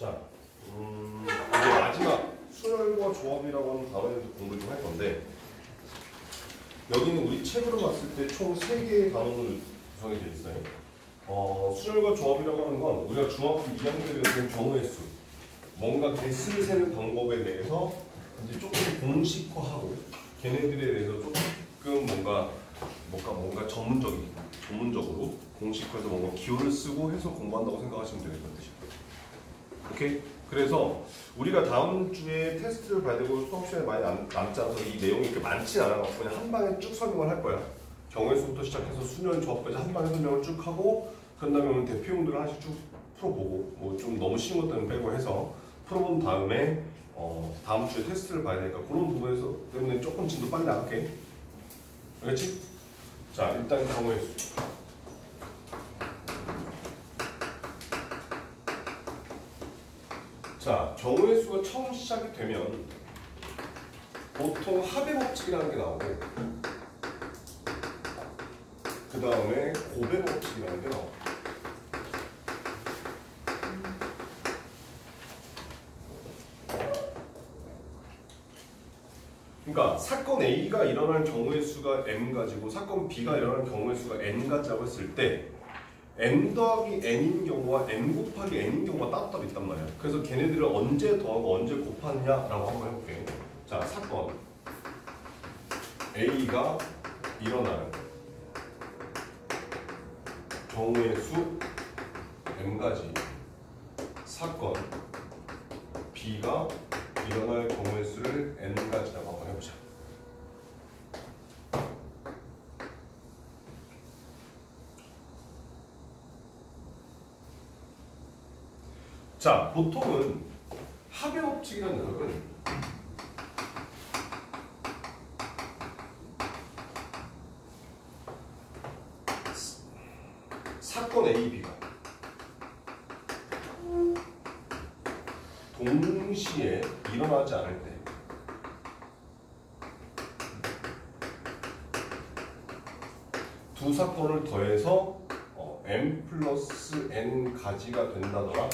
자, 이제 마지막 수열과 조합이라고 하는 단어에서 공부를 좀 할 건데, 여기는 우리 책으로 봤을 때 총 3개의 단원으로 구성이 되어 있어요. 수열과 조합이라고 하는 건 우리가 중학교 2학년 때 배웠던 경우의 수, 뭔가 개수를 세는 방법에 대해서 이제 조금 공식화하고 걔네들에 대해서 조금 뭔가 전문적으로 공식화해서 뭔가 기호를 쓰고 해서 공부한다고 생각하시면 되겠다는 뜻이에요. 오케이? 그래서 우리가 다음 주에 테스트를 봐야 되고 수업 시간이 많이 남지 않아서 이 내용이 이렇게 많진 않아서 그냥 한 방에 쭉 설명을 할 거야. 경우의 수부터 시작해서 수열 조합까지 한 방에 설명을 쭉 하고, 그런 다음에 대표용들을 하나씩 쭉 풀어보고, 뭐 좀 너무 쉬운 것들은 빼고 해서 풀어본 다음에 다음 주에 테스트를 봐야 되니까 그런 부분에서 때문에 조금 진도 빨리 나갈게. 알겠지? 자, 일단 경우의 수. 자, 경우의 수가 처음 시작이 되면 보통 합의 법칙이라는 게 나오고, 그 다음에 고배 법칙이라는 게 나오고. 그러니까 사건 A가 일어날 경우의 수가 m가지고 사건 B가 일어날 경우의 수가 n가지라고 했을 때 m 더하기 n인 경우와 m 곱하기 n인 경우가 따로따로 있단 말이야. 그래서 걔네들을 언제 더하고 언제 곱하느냐라고 한번 해볼게. 자, 사건 A가 일어날 경우의 수 m가지, 사건 B가 일어날 경우의 수를 n가지라고 한번 해보자. 자, 보통은 합의 법칙이라는 녀석은 사건 A, B가 동시에 일어나지 않을 때 두 사건을 더해서 m 플러스 n 가지가 된다더라,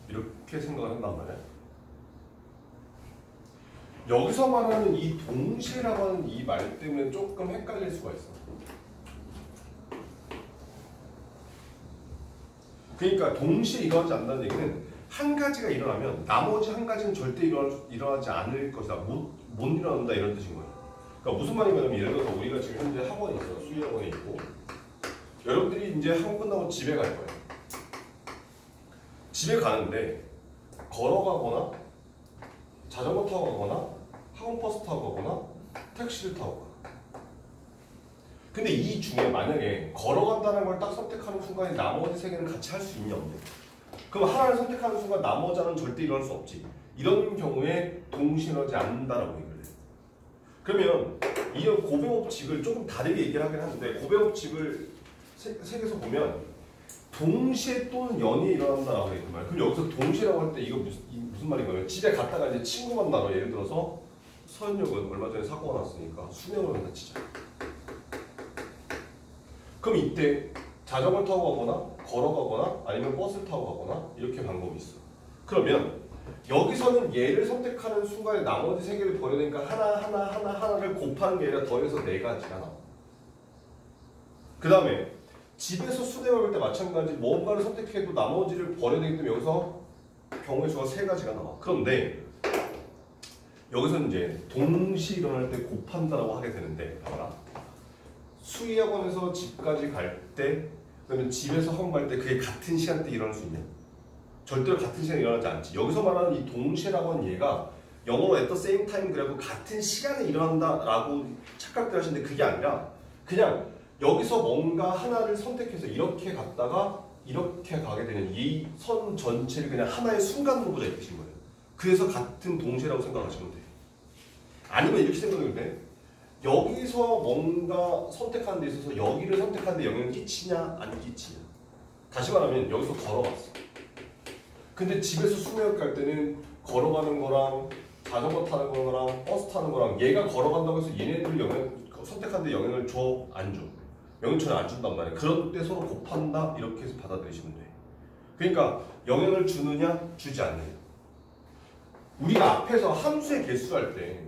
이렇게 생각을 한단 말이야. 여기서 말하는 이 동시에라고 하는 이 말 때문에 조금 헷갈릴 수가 있어. 그러니까 동시에 일어나지 않는다는 얘기는 한 가지가 일어나면 나머지 한 가지는 절대 일어나지 않을 것이다. 못 일어난다, 이런 뜻인 거예요. 그러니까 무슨 말이냐면, 예를 들어서 우리가 지금 현재 학원에 있어. 수의학원에 있고, 여러분들이 이제 학원 끝나고 집에 갈 거예요. 집에 가는데 걸어가거나 자전거 타고 가거나 학원 버스 타고 가거나 택시를 타고 가. 근데 이 중에 만약에 걸어간다는 걸 딱 선택하는 순간에 나머지 세 개는 같이 할 수 있냐 없냐? 그럼 하나를 선택하는 순간 나머지 하나는 절대 일어날 수 없지. 이런 경우에 동시에 일어나지 않는다라고 얘기를 해요. 그러면 이 고배 법칙을 조금 다르게 얘기를 하긴 하는데, 고배 법칙을 책에서 보면 동시에 또는 연이에 일어난다라고 해요. 그 말. 그럼 여기서 동시에라고 할 때 이거 무슨 말인 거예요? 집에 갔다가 이제 친구 만나러, 예를 들어서 서현역은 얼마 전에 사고가 났으니까 수영을 한다 치자. 그럼 이때 자전거 타고 가거나 걸어가거나 아니면 버스를 타고 가거나 이렇게 방법이 있어. 그러면 여기서는 얘를 선택하는 순간에 나머지 세 개를 버려내니까 하나를 곱하는 게 아니라 더해서 4가지가 나와. 그 다음에 집에서 수능을 볼 때 마찬가지, 뭔가를 선택해도 나머지를 버려내기 때문에 여기서 경우의 수가 3가지가 나와. 그런데 여기서는 이제 동시에 일어날 때 곱한다라고 하게 되는데, 봐라. 수의학원에서 집까지 갈 때, 그러면 집에서 학원 갈 때 그게 같은 시간대에 일어날 수 있냐? 절대로 같은 시간에 일어나지 않지. 여기서 말하는 이 동시에라고 하는 얘가 영어로 at the same time 그래고 같은 시간에 일어난다라고 착각들 하시는데, 그게 아니라 그냥 여기서 뭔가 하나를 선택해서 이렇게 갔다가 이렇게 가게 되는 이 선 전체를 그냥 하나의 순간으로 보자, 이 뜻인 거예요. 그래서 같은 동시에라고 생각하시면 돼요. 아니면 이렇게 생각해도 돼. 여기서 뭔가 선택하는 데 있어서 여기를 선택하는 데 영향을 끼치냐 안 끼치냐. 다시 말하면 여기서 걸어갔어. 근데 집에서 수영을 갈 때는 걸어가는 거랑 자전거 타는 거랑 버스 타는 거랑 얘가 걸어간다고 해서 얘네들 선택하는 데 영향을 줘? 안 줘? 영향을 전혀 안 준단 말이야. 그런 때 서로 곱한다, 이렇게 해서 받아들이시면 돼. 그러니까 영향을 주느냐 주지 않느냐. 우리가 앞에서 함수의 개수 할 때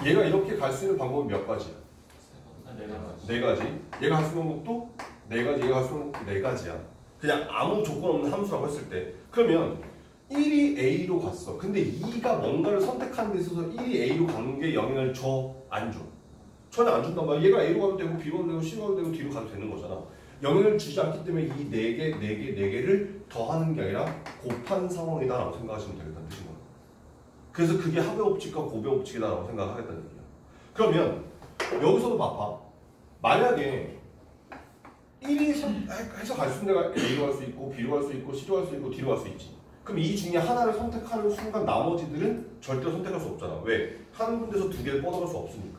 얘가 이렇게 갈 수 있는 방법이 몇 가지야? 네 가지. 얘가 갈 수 있는 방법도 네 가지, 얘가 갈 수 있는 방법도 네 가지야. 그냥 아무 조건 없는 함수라고 했을 때. 그러면 1이 A로 갔어. 근데 2가 뭔가를 선택하는 데 있어서 1이 A로 가는 게 영향을 줘? 안 줘? 전혀 안 준단 말이야. 얘가 A로 가도 되고 B로 가도 되고 C로 가도 되고 D로 가도 되는 거잖아. 영향을 주지 않기 때문에 이 4개를 더하는 게 아니라 곱한 상황이다라고 생각하시면 되겠다는 뜻인 거야. 그래서 그게 합의 법칙과 고배 법칙이다라고 생각하겠다는 얘기야. 그러면 여기서도 봐봐. 만약에 1이 해서 갈 수 있는 데가 A로 갈 수 있고 B로 갈 수 있고 C로 갈 수 있고 D로 갈 수 있지. 그럼 이 중에 하나를 선택하는 순간 나머지들은 절대로 선택할 수 없잖아. 왜? 한 군데서 두 개를 뻗어갈 수 없으니까.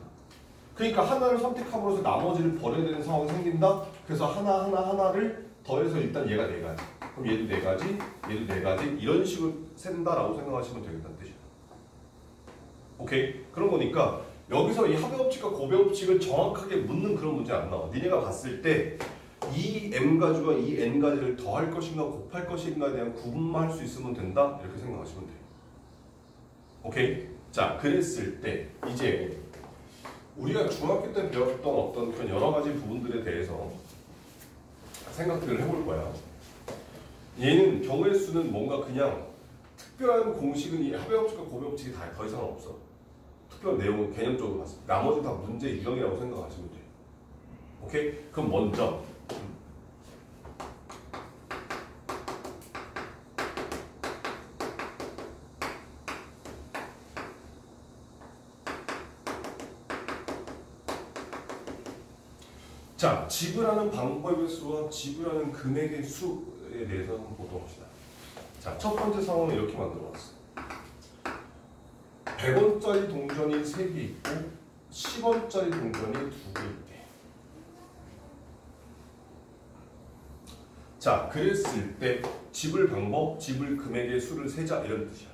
그러니까 하나를 선택함으로써 나머지를 버려야 되는 상황이 생긴다. 그래서 하나를 더해서 일단 얘가 네 가지. 그럼 얘도 네 가지, 얘도 네 가지 이런 식으로 센다라고 생각하시면 되겠다는 뜻이야. 오케이? 그런 거니까 여기서 이 합의 법칙과 고배 법칙을 정확하게 묻는 그런 문제 안 나와. 니네가 봤을 때 이 m가지와 이 n가지를 더할 것인가 곱할 것인가에 대한 구분만 할 수 있으면 된다. 이렇게 생각하시면 돼요. 오케이? 자, 그랬을 때 이제 우리가 중학교 때 배웠던 어떤 그런 여러 가지 부분들에 대해서 생각들을 해볼 거야. 얘는 경우의 수는 뭔가 그냥 특별한 공식은 이 합의 법칙과 고배 법칙이 다 더 이상 없어. 특별한 내용은 개념적으로 봤을 때 나머지 다 문제 유형이라고 생각하시면 돼요. 오케이? 그럼 먼저 자, 지불하는 방법의 수와 지불하는 금액의 수에 대해서 한번 보도록 합시다. 자, 첫 번째 상황은 이렇게 만들어놨어. 100원짜리 동전이 3개 있고 10원짜리 동전이 2개 있대. 자, 그랬을 때 지불 방법, 지불 금액의 수를 세자 이런 뜻이야.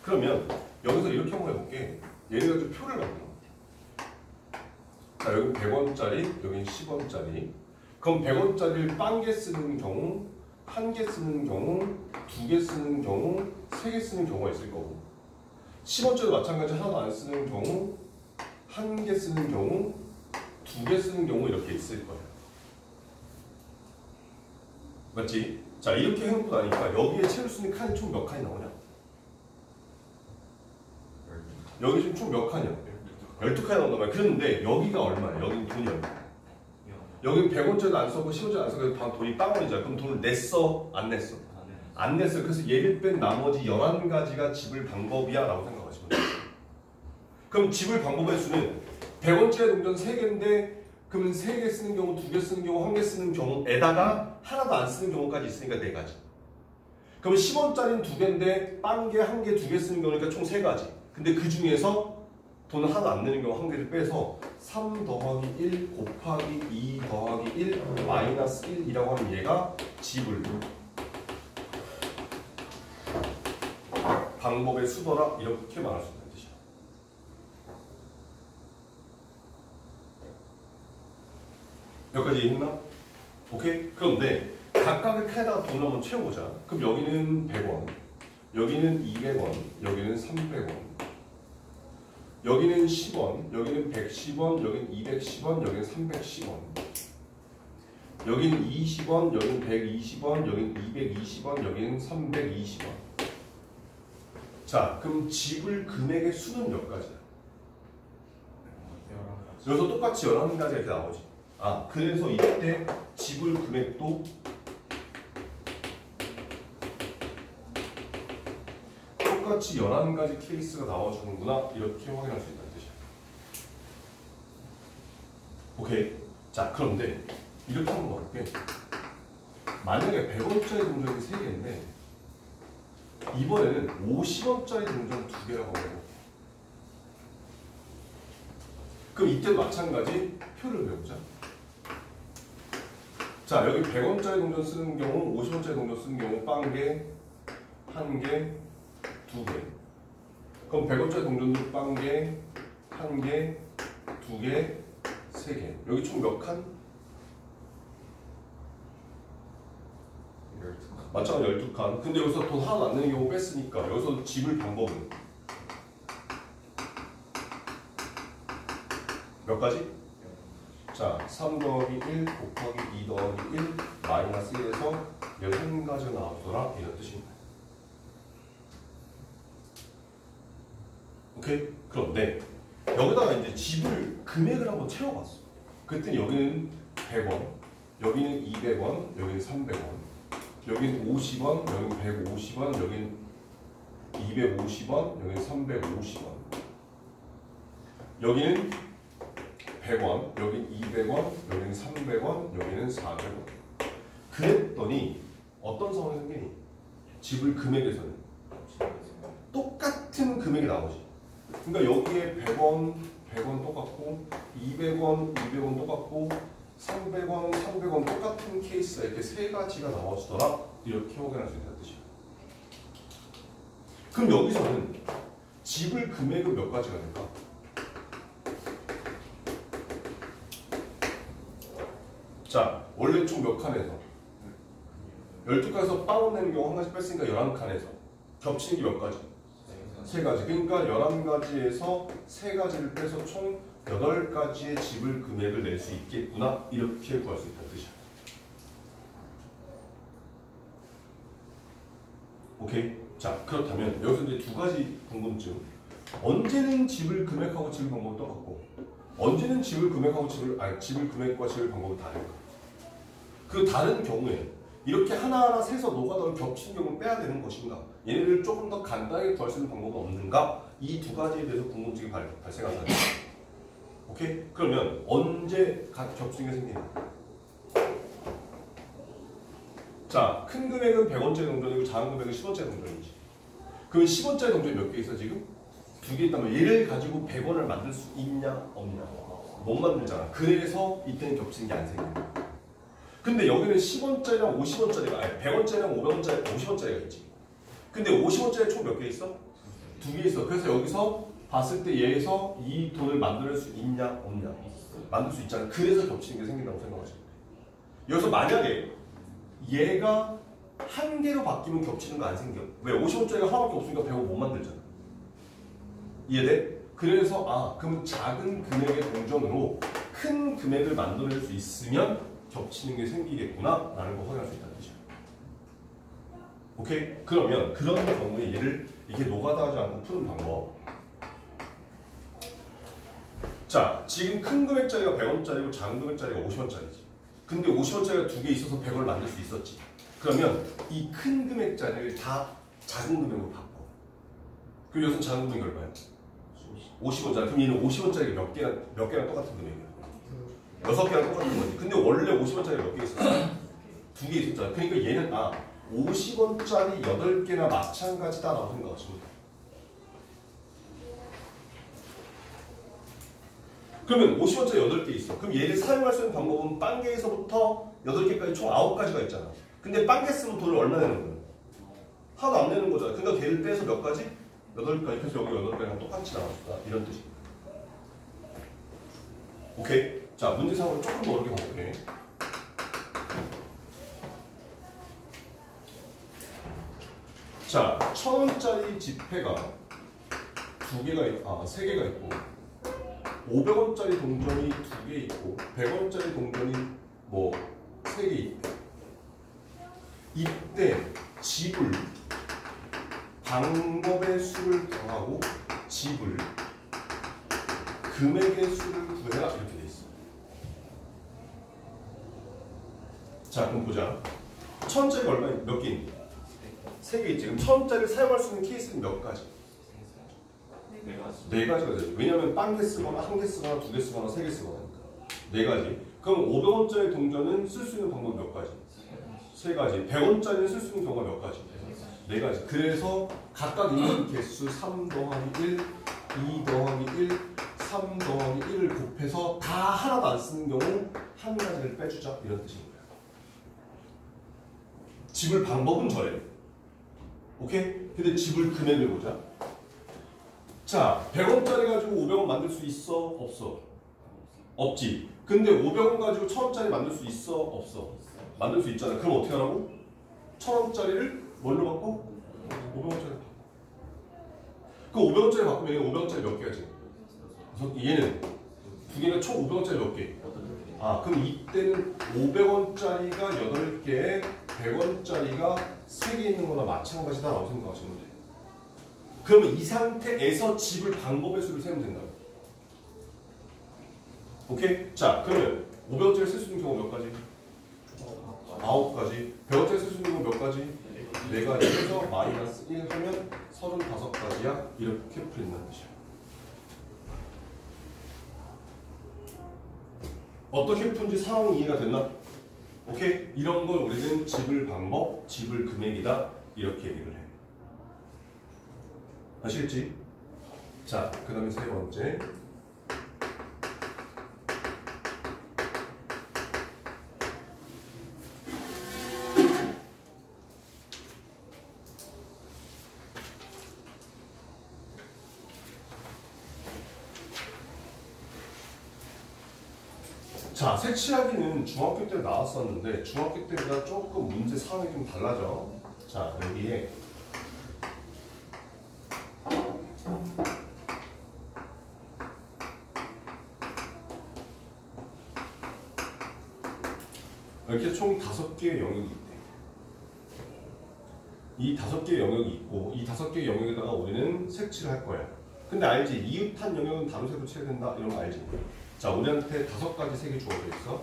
그러면 여기서 이렇게 한번 해볼게. 얘네가 좀 표를 만들어. 자, 여기 100원짜리, 여기 10원짜리. 그럼 100원짜리를 0개 쓰는 경우, 1개 쓰는 경우, 2개 쓰는 경우, 3개 쓰는 경우가 있을 거고 10원짜리도 마찬가지 하나도 안 쓰는 경우, 1개 쓰는 경우, 2개 쓰는 경우 이렇게 있을 거예요. 맞지? 자, 이렇게 해놓고 나니까 여기에 채울 수 있는 칸이 총 몇 칸이 나오냐? 여기 지금 총 몇 칸이야? 12칸이 나온단 말이야. 그런데 여기가 얼마야? 여기는 돈이 얼마야? 여기는 100원짜리도 안 썼고 10원짜리도 안 썼고 다 돈이 빵원이잖아. 그럼 돈을 냈어? 안 냈어? 안 냈어. 그래서 얘를 뺀 나머지 11가지가 지불 방법이야 라고 생각하시면 돼요. 그럼 지불 방법의 수는 100원짜리 동전 3개인데 그러면 3개 쓰는 경우, 2개 쓰는 경우, 1개 쓰는 경우에다가 하나도 안 쓰는 경우까지 있으니까 4가지. 그러면 10원짜리는 2개인데 0개, 1개, 2개 쓰는 경우니까 총 3가지. 근데 그 중에서 돈을 하나도 안 내는 경우 1개를 빼서 3 더하기 1 곱하기 2 더하기 1 마이너스 1이라고 하면 얘가 지불 방법의 수더라 이렇게 말할 수 있는 뜻이야. 여기까지 있나? 오케이? 그런데 각각의 칸에다가 돈을 한번 채워보자. 그럼 여기는 100원, 여기는 200원, 여기는 300원, 여기는 10원, 여기는 110원, 여기는 210원, 여기는 310원, 여기는 20원, 여기는 120원, 여기는 220원, 여기는 320원. 자, 그럼 지불 금액의 수는 몇 가지야? 여기서 똑같이 11가지 이렇게 나오지. 아, 그래서 이때 지불 금액도 똑같이 11가지 케이스가 나와주는구나 이렇게 확인할 수 있다는 뜻이야. 오케이? 자, 그런데 이렇게 한번 볼게. 만약에 100원짜리 동전이 3개인데 이번에는 50원짜리 동전 2개라고 해요. 그럼 이때도 마찬가지 표를 배우자. 자, 여기 100원짜리 동전 쓰는 경우, 50원짜리 동전 쓰는 경우 0개, 1개, 2개. 그럼 100원짜리 동전도 0개, 1개, 2개, 3개. 여기 총 몇 칸? 맞잖아, 12칸. 근데 여기서 돈 하나도 안 내는 경우 뺐으니까 여기서 집을 방법은 몇 가지? 자, 3 더하기 1 곱하기 2 더하기 1 마이너스 1에서 11가지가 나오더라 이런 뜻입니다. 오케이? 그런데 여기다가 이제 집을 금액을 한번 채워봤어. 그랬더니 여기는 100원, 여기는 200원, 여기는 300원, 여기는 50원, 여기는 150원, 여기는 250원, 여기는 350원, 여기는 100원, 여기는 200원, 여기는 300원, 여기는 400원. 그랬더니 어떤 상황이 생기니? 집을 금액에서는 똑같은 금액이 나오지. 그러니까 여기에 100원, 100원 똑같고 200원, 200원 똑같고 300원, 300원 똑같은 케이스가 이렇게 세 가지가 나와주더라. 이렇게 확인할 수 있다는 뜻이야. 그럼 여기서는 집을 금액은 몇 가지가 될까? 자, 원래 총 몇 칸에서? 12칸에서 빵원 내는 경우 한 가지 뺐으니까 11칸에서 겹치는 게 몇 가지? 3가지. 그러니까 11가지에서 3가지를 빼서 총 8가지의 집을 금액을 낼 수 있겠구나. 이렇게 구할 수 있다는 뜻이야. 오케이? 자, 그렇다면 여기서 이제 두 가지 궁금증. 언제는 집을 금액하고 집을 방법이 똑같고 언제는 집을 금액하고 집을 금액과 집을 방법이 다를까? 그 다른 경우에 이렇게 하나하나 세서 노가다를 겹친 경우를 빼야 되는 것인가? 얘네를 조금 더 간단하게 구할 수 있는 방법은 없는가? 이 두 가지에 대해서 궁금증이 발생한다. 오케이? 그러면 언제 겹치는 게 생기나? 자, 큰 금액은 100원짜리 동전이고 작은 금액은 10원짜리 동전이지. 그럼 10원짜리 동전이 몇 개 있어 지금? 2개 있다면 얘를 가지고 100원을 만들 수 있냐 없냐? 못 만들잖아. 그래서 이때는 겹치는 게 안 생겨. 근데 여기는 10원짜리랑 50원짜리가 아니 100원짜리랑 500원짜리, 50원짜리가 있지. 근데 50원짜리 총 몇 개 있어? 2개 있어. 그래서 여기서 봤을 때 얘에서 이 돈을 만들 수 있냐 없냐? 만들 수 있잖아. 그래서 겹치는 게 생긴다고 생각하시면 돼. 여기서 만약에 얘가 한 개로 바뀌면 겹치는 거 안 생겨. 왜? 50원짜리가 하나밖에 없으니까 100원 못 만들잖아. 이해돼? 그래서 그럼 작은 금액의 동전으로 큰 금액을 만들어낼 수 있으면 겹치는 게 생기겠구나 라는 걸 확인할 수 있다는 뜻이야. 오케이? 그러면 그런 경우에 얘를 이게 노가다 하지 않고 푸는 방법. 자, 지금 큰 금액짜리가 100원짜리고 작은 금액짜리가 50원짜리지. 근데 50원짜리가 2개 있어서 100원을 만들 수 있었지. 그러면 이 큰 금액짜리를 다 작은 금액으로 바꿔. 그럼 여기서 작은 금액이 얼마야? 50원짜리. 그럼 얘는 50원짜리가 몇 개나 똑같은 금액이야. 6개랑 똑같은 거지. 근데 원래 50원짜리 몇 개 있었어? 2개 있었잖아. 그러니까 얘는 50원짜리 8개나 마찬가지다라고 생각하시면 돼. 그러면 50원짜리 8개 있어. 그럼 얘를 사용할 수 있는 방법은 빵개에서부터 8개까지 총 9가지가 있잖아. 근데 빵개 쓰면 돈을 얼마 내는 거야? 하나도 안 내는 거잖아. 그러니까 걔를 빼서 몇 가지? 8가지. 그래서 여기 8개랑 똑같이 나왔다. 이런 뜻이야. 오케이? 자, 문제상으로 조금 더 어렵게 가볼게. 자, 1000원짜리 지폐가 3개가 있고 500원짜리 동전이 2개 있고 100원짜리 동전이 3개 있대. 이때 집을 방법의 수를 더하고 집을 금액의 수를 구해라 이렇게 돼 있어. 자, 그럼 보자. 1000원짜리가 얼마 몇 개 있니? 3개 있지. 그럼 1000원짜리를 사용할 수 있는 케이스는 몇 가지? 4가지가 되죠. 왜냐면 빵개 쓰거나 1개 쓰거나 2개 쓰거나 3개 쓰거나 하니까. 4가지. 그럼 500원짜리 동전은 쓸 수 있는 방법이 몇 가지? 3가지. 100원짜리는 쓸 수 있는 경우가 몇 가지? 4가지. 그래서 각각 있는 개수 3 더하기 1, 2 더하기 1, 3 더하기 1을 곱해서 다 하나도 안 쓰는 경우 한 가지를 빼주자 이런 뜻인 거야. 집을 방법은 저래. 오케이? 근데 집을 금액을 보자. 자, 100원짜리 가지고 500원 만들 수 있어? 없어? 없지. 근데 500원 가지고 1000원짜리 만들 수 있어? 없어? 만들 수 있잖아. 그럼 어떻게 하라고? 1000원짜리를 뭘로 바꿔? 500원짜리 바꿔. 그 500원짜리 바꾸면 얘는 500원짜리 몇 개야 지금? 얘는 두 개가 총 500원짜리 몇 개? 아, 그럼 이때는 500원짜리가 8개, 100원짜리가 3개 있는 거나 마찬가지다라고 생각하시면 돼요. 그러면 이 상태에서 집을 방법의 수를 세면 된다고. 오케이? 자, 그러면 500원짜리 쓸 수 있는 경우 몇 가지? 9가지. 100원짜리 쓸 수 있는 경우 몇 가지? 4가지 해서 마이너스 1 하면 35가지야. 이렇게 풀린다는 뜻이야. 어떻게 푼지 상황이 이해가 됐나? 오케이? 이런 걸 우리는 집을 방법, 집을 금액이다. 이렇게 얘기를 해. 아시겠지? 자, 그 다음에 세 번째. 자, 색칠하기는 중학교 때 나왔었는데 중학교 때보다 조금 문제 상황이 좀 달라져. 자, 여기에 이렇게 총 5개의 영역이 있대. 이 5개의 영역이 있고 이 5개의 영역에다가 우리는 색칠을 할 거야. 근데 알지? 이웃한 영역은 다른 색으로 칠해야 된다. 이런 거 알지? 자, 우리한테 5가지 색이 주어져 있어.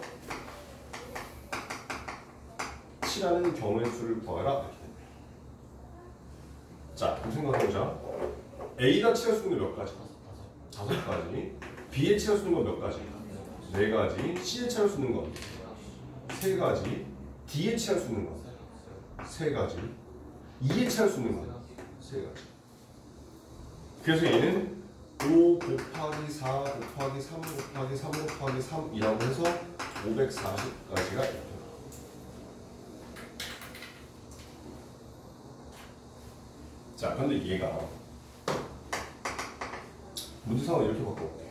칠하는 경우의 수를 구하라. 이렇게 됩니다. 자, 그럼 생각해보자. A가 칠할 수 있는 건 몇 가지? 5가지. B에 칠할 수 있는 건 몇 가지? 4가지. C에 칠할 수 있는 건 3가지. D에 칠할 수 있는 건 3가지. E에 칠할 수 있는 건 3가지. 그래서 얘는 5 곱하기 4 곱하기 3 곱하기 3 곱하기 3이라고 해서 540가지가 있다. 자, 근데 얘가 문제 상황을 이렇게 바꿔볼게.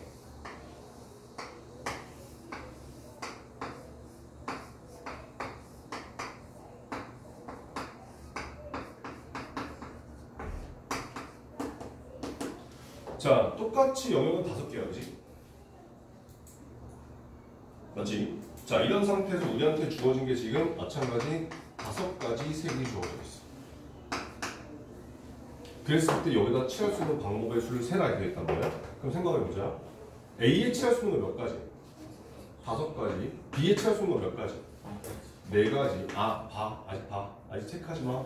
자, 똑같이 영역은 5개야, 그지? 맞지? 자, 이런 상태에서 우리한테 주어진 게 지금 마찬가지 5가지 색이 주어져 있어. 그랬을 때 여기다 칠할 수 있는 방법의 수를 세라 되겠단 말이야. 그럼 생각해보자. A에 칠할 수 있는 건 몇 가지? 5가지. B에 칠할 수 있는 건 몇 가지? 4가지. 아직 체크하지 마.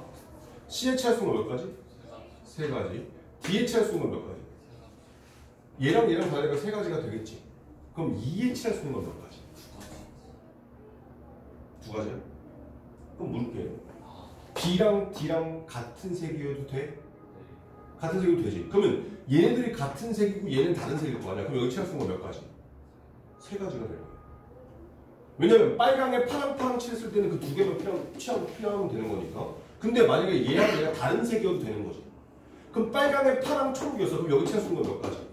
C에 칠할 수 있는 건 몇 가지? 3가지. D에 칠할 수 있는 건 몇 가지? 얘랑 얘랑 다르니까 3가지가 되겠지. 그럼 2에 칠할 수 있는 건 몇 가지? 2가지야? 그럼 물을게. B랑 D랑 같은 색이어도 돼? 같은 색이어도 되지. 그러면 얘네들이 같은 색이고 얘는 다른 색일 거 아니야. 그럼 여기 칠할 수 있는 건 몇 가지? 3가지가 되는 거야. 왜냐면 빨강에 파랑 칠했을 때는 그 2개만 필요하면 되는 거니까. 근데 만약에 얘랑 얘가 다른 색이어도 되는 거지. 그럼 빨강에 파랑 초록이었어. 그럼 여기 칠할 수 있는 건 몇 가지?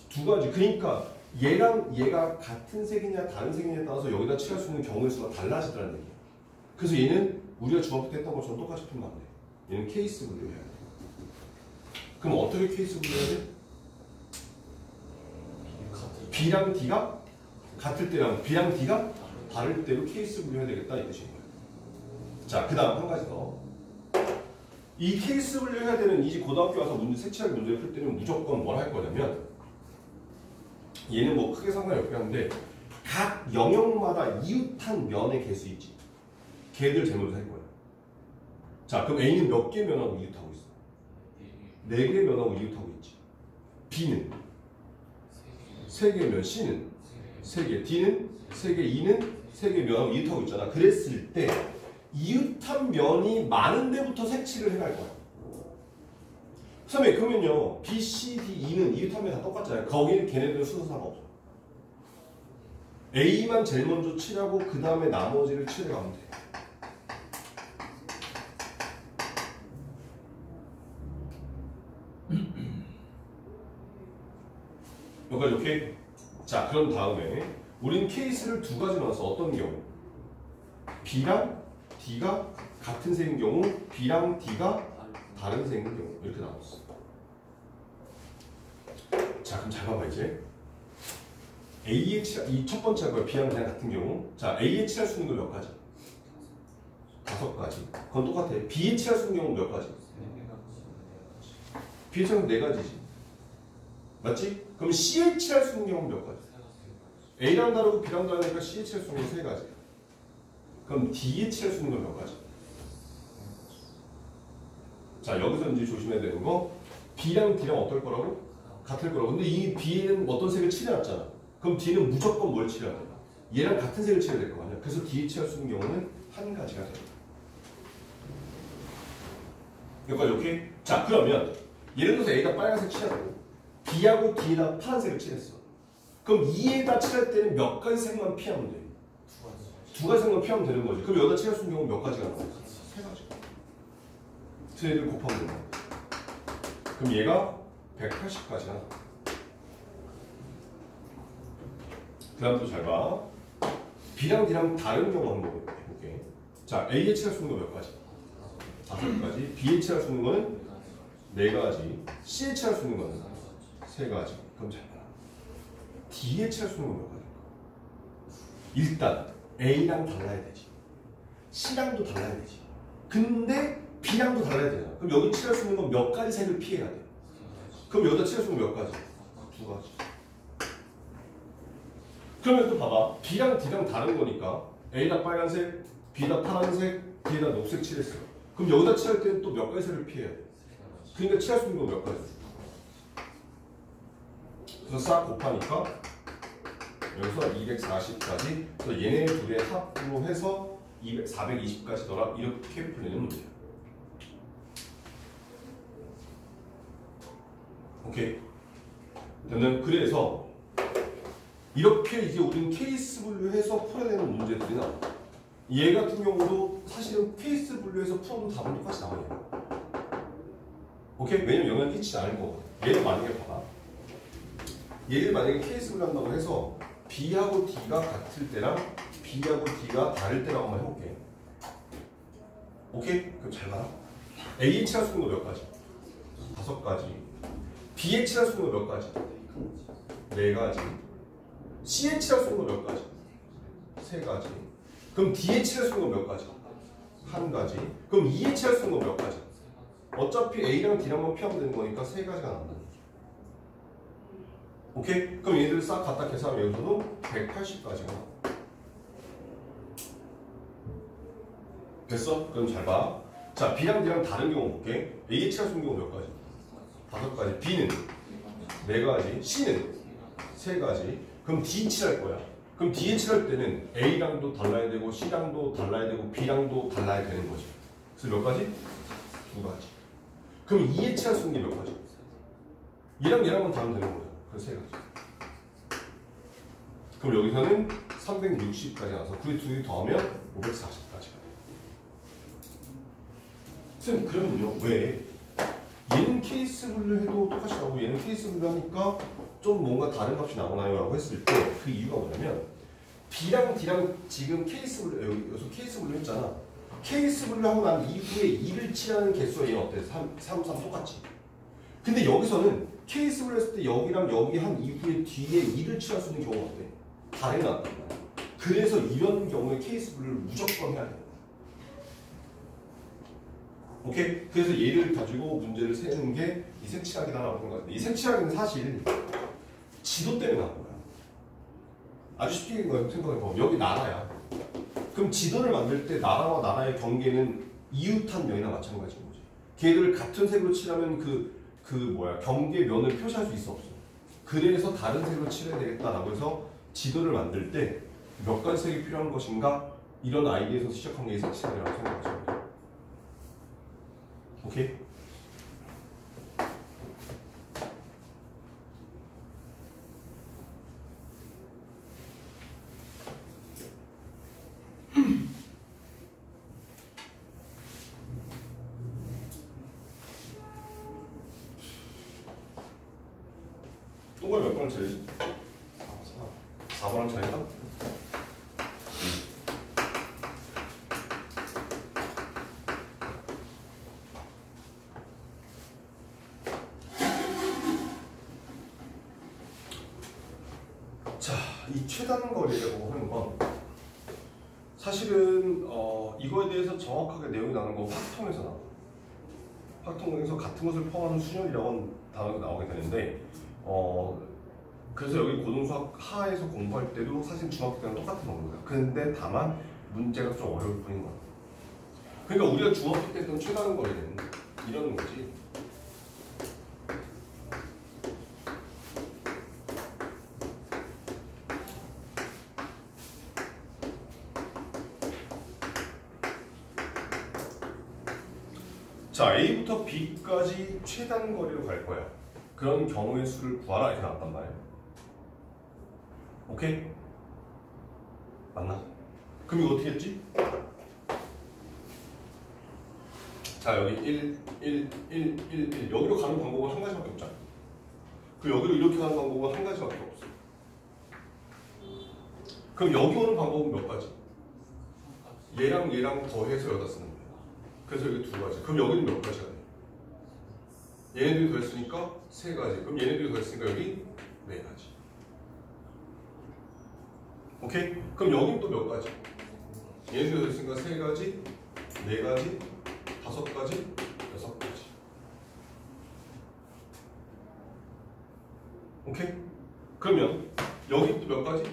2가지. 그러니까 얘랑 얘가 같은 색이냐 다른 색이냐에 따라서 여기다 칠할 수 있는 경우의 수가 달라지더라는 얘기야. 그래서 얘는 우리가 중학교 때 했던 것처럼 똑같이 풀면 안 돼. 얘는 케이스 분류해야 돼. 그럼 어떻게 케이스 분류해야 돼? B랑 D가 같을 때랑 B랑 D가 다를 때로 케이스 분류해야 되겠다 이 뜻인 거야. 자, 그 다음 한 가지 더. 이 케이스 분류해야 되는 이 고등학교 와서 색칠할 문제를 풀 때는 무조건 뭘 할 거냐면 얘는 뭐 크게 상관이 없긴 한데 각 영역마다 이웃한 면의 개수 있지. 걔들 제목을 할 거야. 자, 그럼 A는 몇 개 면하고 이웃하고 있어? 4개 면하고 이웃하고 있지. B는 3개 면, C는 3개, D는 3개, E는 3개 면하고 이웃하고 있잖아. 그랬을 때 이웃한 면이 많은 데부터 색칠을 해갈 거야. 선생님, 그러면요 B, C, D, E는 이웃한 면이 다 똑같잖아요. 거기는 걔네들은 순서가 없어. A만 제일 먼저 칠하고 그 다음에 나머지를 칠해가면 돼. 여기까지 오케이? 자, 그런 다음에 우린 케이스를 두 가지 넣어서 어떤 경우? B랑 D가 같은 색인 경우, B랑 D가 다른 색인 경우 이렇게 나눴어. 자, 그럼 잘 봐봐 이제. A의 칠할, 이 첫 번째 거야. B랑 D랑 같은 경우. 자, A의 칠할 수 있는 거 몇 가지? 5가지. 그건 똑같아. B의 칠할 수 있는 경우 몇 가지? B의 칠할 네 가지지. 맞지? 그럼 C의 칠할 수 있는 경우는 몇 가지? A랑 다르고 B랑 다르니까 C의 칠할 수 있는 건 3가지. 그럼 D의 칠할 수 있는 건 몇 가지? 자, 여기서 이제 조심해야 되는 거 B랑 D랑 어떨 거라고? 같을 거라고. 근데 이 B는 어떤 색을 칠해놨잖아. 그럼 D는 무조건 뭘 칠해야 돼? 얘랑 같은 색을 칠해야 될 거 아니야. 그래서 D에 칠할 수 있는 경우는 한 가지가 돼. 여기까지 오케이? 자, 그러면 예를 들어서 A가 빨간색 칠해야 되고 B하고 D에다 파란색을 칠했어. 그럼 E에다 칠할 때는 몇 가지 색만 피하면 돼? 두 가지 색만 피하면 되는 거지. 그럼 여기다 칠할 수 있는 경우는 몇 가지가 나와? 3가지. 그래서 얘들 곱하면 되는 거야. 그럼 얘가 180까지나. 그 다음 또 잘 봐. B랑 D랑 다른 경우 한번 해볼게. 자, A에 칠할 수 있는 거 몇 가지? 5가지. B에 칠할 수 있는 거는 4가지. C에 칠할 수 있는 거는 3가지. 그럼 잘 봐. D에 칠할 수 있는 건 몇 가지? 일단 A랑 달라야 되지. C랑도 달라야 되지. 근데 B랑도 달라야 되잖아. 그럼 여기 칠할 수 있는 건 몇 가지 색을 피해야 돼? 그럼 여기다 칠할 수 있는 건 몇 가지? 2가지. 그러면 또 봐봐. B랑 D랑 다른 거니까 A다 빨간색, B다 파란색, D에다 녹색 칠했어. 그럼 여기다 칠할 때는 또 몇 가지 색을 피해야 돼? 그러니까 칠할 수 있는 건 몇 가지? 그래서 싹 곱하니까 여기서 240까지. 그래서 얘네 둘의 합으로 해서 420까지더라. 이렇게 풀리는 문제야. 오케이. 저는 그래서 이렇게 이제 우리는 케이스 분류해서 풀어야 되는 문제들이 나와. 얘 같은 경우도 사실은 케이스 분류해서 풀어도 답은 똑같이 나와요. 오케이? 왜냐면 영향 끼치지 않을 거거든. 얘를 만약에 봐봐. 얘를 만약에 케이스 분류한다고 해서 B하고 D가 같을 때랑 B하고 D가 다를 때라고 한번 해볼게. 오케이? 그럼 잘 봐라. A에 칠할 수 있는 거 몇 가지? 5가지. B에 칠할 수 있는 거 몇 가지? 4가지. C에 칠할 수 있는 거 몇 가지? 3가지. 그럼 D에 칠할 수 있는 거 몇 가지? 1가지. 그럼 E에 칠할 수 있는 거 몇 가지? 어차피 A랑 D랑만 피하면 되는 거니까 3가지가 남는다. 오케이? 그럼 얘들 싹 갖다 계산하면 여기서도 180까지가 나와. 됐어? 그럼 잘 봐. 자, B랑 D랑 다른 경우 볼게. A에 칠할 수 있는 경우 몇 가지? 5가지. B는 4가지. C는 3가지. 그럼 D 칠할 거야. 그럼 D에 칠할 때는 A랑도 달라야 되고 C랑도 달라야 되고 B랑도 달라야 되는 거지. 그래서 몇 가지? 2가지. 그럼 E에 칠할 수 있는 게 몇 가지? 얘랑 얘랑만 다르면 되는 거야. 그래서 3가지. 그럼 여기서는 360까지 나와서 그 둘이 더하면 540까지. 쌤, 그러면요, 왜? 얘는 케이스 분류해도 똑같이 나오고 얘는 케이스 분류하니까 좀 뭔가 다른 값이 나오나요? 라고 했을 때 그 이유가 뭐냐면 B랑 D랑 지금 케이스 분류, 여기서 케이스 분류 했잖아. 케이스 분류하고 난 이후에 2를 칠하는 개수가 얘는 어때? 3 똑같지? 근데 여기서는 케이스 분류했을 때 여기랑 여기 한 이후에 뒤에 2를 칠할 수 있는 경우가 어때? 다르게 나왔단 말이야. 그래서 이런 경우에 케이스 분류를 무조건 해야 돼. 오케이? 그래서 얘를 가지고 문제를 세는 게 이 색칠하기다라고 생각합니다. 이 색칠하기는 사실 지도 때문에 나온 거야. 아주 쉽게 생각해보면 여기 나라야. 그럼 지도를 만들 때 나라와 나라의 경계는 이웃한 면이나 마찬가지인 거지. 걔들을 같은 색으로 칠하면 경계면을 표시할 수 있어 없어. 그래서 다른 색으로 칠해야 되겠다라고 해서 지도를 만들 때 몇 가지 색이 필요한 것인가? 이런 아이디어에서 시작한 게 이 색칠하기라고 생각하십니다. 오케이? 동그라 몇 번째지? 4. 나랑 차이가? 자, 이 최단 거리라고 하는 건 사실은 이거에 대해서 정확하게 내용이 나는 건 확통에서 나와요. 확통에서 같은 것을 포함하는 수열이라고 하는 단어가 나오게 되는데 그래서 여기 고등수학 하에서 공부할 때도 사실 중학교 때랑 똑같은 겁니다. 근데 다만 문제가 좀 어려울 뿐인 거야. 그러니까 우리가 중학교 때 했던 최단 거리는 이런 거지. 자, A부터 B까지 최단 거리로 갈 거야. 그런 경우의 수를 구하라 이렇게 나왔단 말이야. 오케이? 맞나? 그럼 이거 어떻게 했지? 자, 여기 1, 1, 1, 1, 1 여기로 가는 방법은 한 가지밖에 없잖아. 그 여기로 이렇게 가는 방법은 한 가지밖에 없어. 그럼 여기 오는 방법은 몇 가지? 얘랑 얘랑 더해서 여기다 쓰는 거야. 그래서 여기 두 가지. 그럼 여기는 몇 가지가 돼? 얘네들이 더했으니까 세 가지. 그럼 얘네들이 더했으니까 여기 네 가지. 오케이? 그럼 여기는 또 몇 가지? 얘네들이 더했으니까 세 가지, 네 가지, 다섯 가지, 여섯 가지. 오케이? 그러면 여기 또 몇 가지?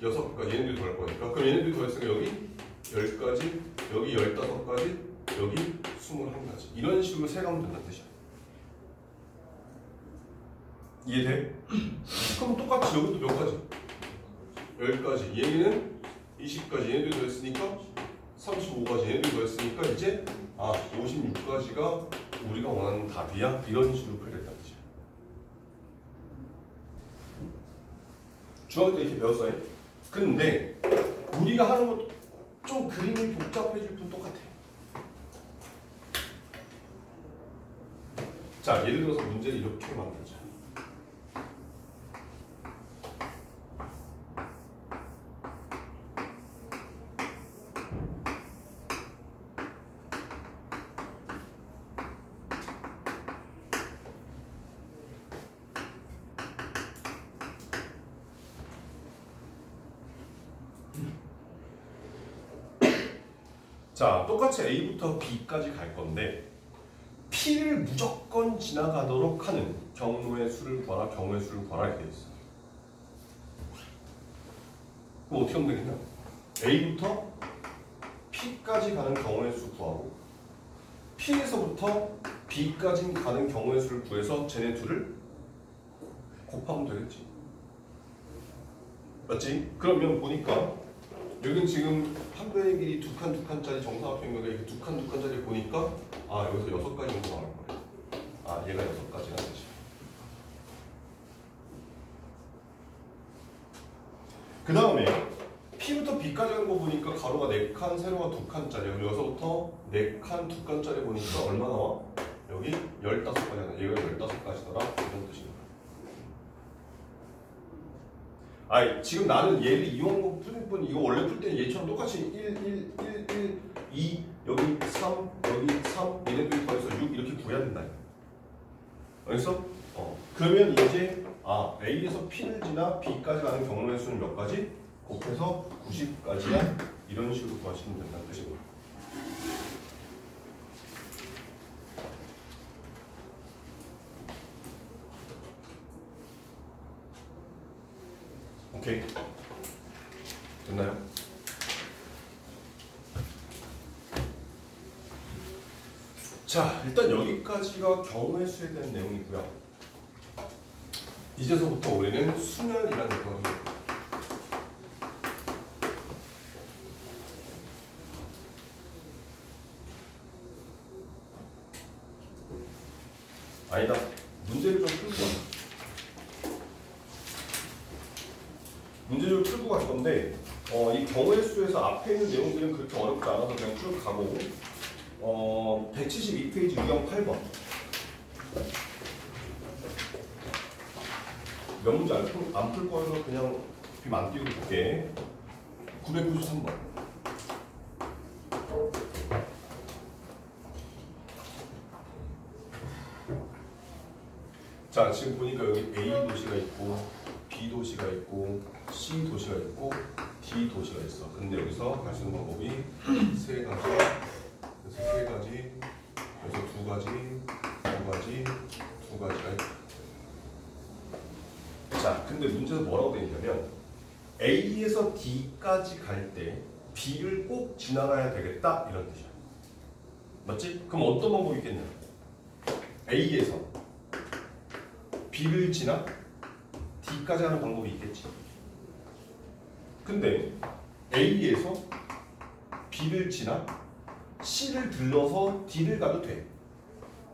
여섯 가지. 얘네들이 더할 거니까. 그럼 얘네들이 더했으니까 여기 10가지, 여기 15가지, 여기 21가지. 이런 식으로 세가면 된다는 뜻이야. 이해돼? 그럼 똑같이 여기도 몇 가지? 10가지. 얘는 20가지. 얘네들이 더했으니까 35가지. 얘네들이 더했으니까 이제 56가지가 우리가 원하는 답이야. 이런 식으로 풀겠다는 뜻이야. 중학교 때 이렇게 배웠어요. 근데 우리가 하는 것 좀 그림이 복잡해질 뿐 똑같아요. 자, 예를 들어서 문제를 이렇게 만들자. 자, 똑같이 A부터 B까지 갈 건데 P를 무조건 지나가도록 하는 경우의 수를 구하라, 경우의 수를 구하라 이렇게 돼 있어. 그럼 어떻게 하면 되겠냐? A부터 P까지 가는 경우의 수 구하고 P에서부터 B까지 가는 경우의 수를 구해서 쟤네 둘을 곱하면 되겠지. 맞지? 그러면 보니까 여기는 지금 한 배의 길이 두 칸짜리 정사각형인가 이렇게 두 칸짜리 보니까 여기서 6가지 정도 나올 거예요. 얘가 6가지라는 뜻이야. 그 다음에 P부터 B까지 가는 거 보니까 가로가 4칸, 세로가 2칸짜리. 그럼 여기서부터 4칸, 2칸짜리 보니까 얼마 나와? 여기 15가지 나와. 얘가 15가지더라. 이런 뜻입니다. 지금 나는 얘를 이용한 거 풀 뿐 이거 원래 풀 때는 얘처럼 똑같이 1, 1, 1, 1, 2, 여기 3, 여기 3, 얘네들이 더해서 6 이렇게 구해야 된다. 알겠어? 그러면 이제 A에서 P를 지나 B까지 가는 경우의 수는 몇 가지? 곱해서 90가지야. 이런 식으로 구하시면 된다는 뜻이고요. 오케이. 됐나요? 자, 일단 여기까지가 경우의 수에 대한 내용이고요. 이제서부터 우리는 수면이라는 거. 아니다. 문제를 좀 풀고 와. 문제를 풀고 갈 건데 이 경우의 수에서 앞에 있는 내용들은 그렇게 어렵지 않아서 그냥 쭉 가고 172페이지 유형 8번 몇 문제 안 풀 거여서 그냥 비 안 띄우고 볼게. 993번. 자, 지금 보니까 여기 A 도시가 있고 B 도시가 있고 C 도시가 있고 D 도시가 있어. 근데 여기서 갈 수 있는 방법이 세 가지. 그래서 세 가지. 그래서 두 가지, 두 가지가 있다. 자, 근데 문제에서 뭐라고 되어 있냐면 A에서 D까지 갈 때 B를 꼭 지나가야 되겠다 이런 뜻이야. 맞지? 그럼 어떤 방법이 있겠냐? A에서 B를 지나 D까지 하는 방법이 있겠지. 근데 A에서 B를 지나 C를 들러서 D를 가도 돼.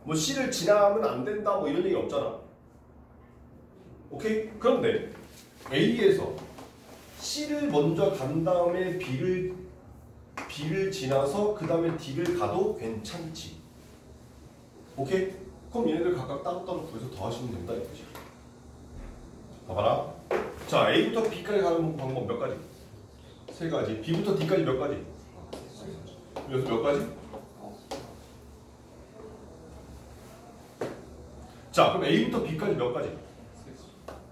뭐 C를 지나면 안 된다 뭐 이런 얘기 없잖아. 오케이? 그런데 A에서 C를 먼저 간 다음에 B를 지나서 그 다음에 D를 가도 괜찮지. 오케이? 그럼 얘네들 각각 따로따로 구해서 더하시면 된다 이 뜻이야. 봐봐라. 자, A부터 B까지 가는 방법 몇 가지? 세 가지. B부터 D까지 몇 가지? 여기서 몇 가지? 자, 그럼 A부터 B까지 몇 가지?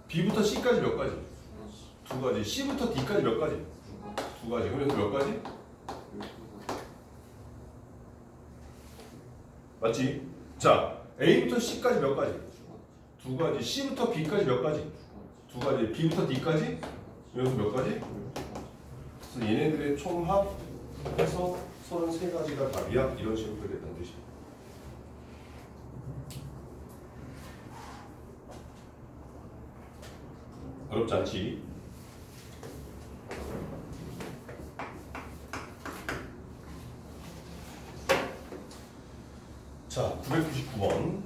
B부터 C까지 몇 가지? 두 가지. C부터 D까지 몇 가지? 두 가지. 그래서 몇 가지? 맞지? 자, A부터 C까지 몇 가지? 두 가지. C부터 B까지 몇 가지? 두 가지. B부터 D까지? 여기서 몇 가지? 그래서 얘네들의 총합해서 33가지가 답이야. 이런 식으로 되겠다는 뜻이야. 어렵지 않지? 자, 999번.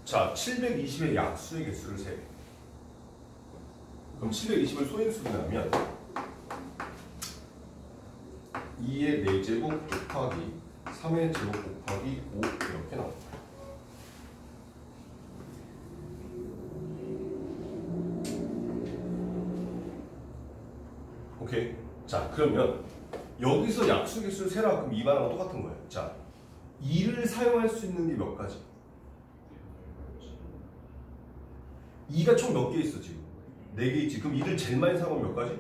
자, 720의 약수의 개수를 세. 그럼 720을 소인수로 내면 2의 4제곱 곱하기 3의 제곱 곱하기 5 이렇게 나옵니다. 오케이. 자, 그러면 여기서 약수 개수를 세라. 그럼 이 반항은 똑같은 거예요. 자, 2를 사용할 수 있는 게 몇 가지? 2가 총 몇 개 있어 지금? 4개 있지. 그럼 2를 제일 많이 사용하면 몇 가지?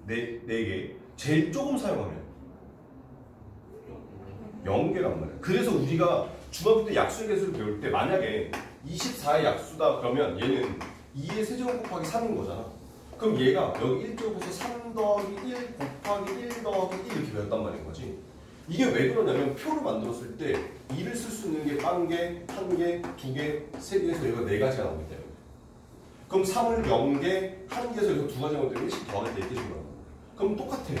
4개. 제일 조금 사용하면 0개란 말이야. 그래서 우리가 중학교 때 약수의 개수를 배울 때 만약에 24의 약수다 그러면 얘는 2의 세제곱 곱하기 3인 거잖아. 그럼 얘가 여기 1제곱에서 3 더하기 1 곱하기 1 더하기 1 이렇게 배웠단 말인 거지. 이게 왜 그러냐면 표를 만들었을 때 2를 쓸 수 있는 게 1개, 1개, 2개, 3개에서 얘가 4가지가 나오기 때문에. 그럼 3을 0개, 1개에서 여기서 2가지 나오기 때문에 1씩 더하기 4개 주는 거야. 그럼 똑같아.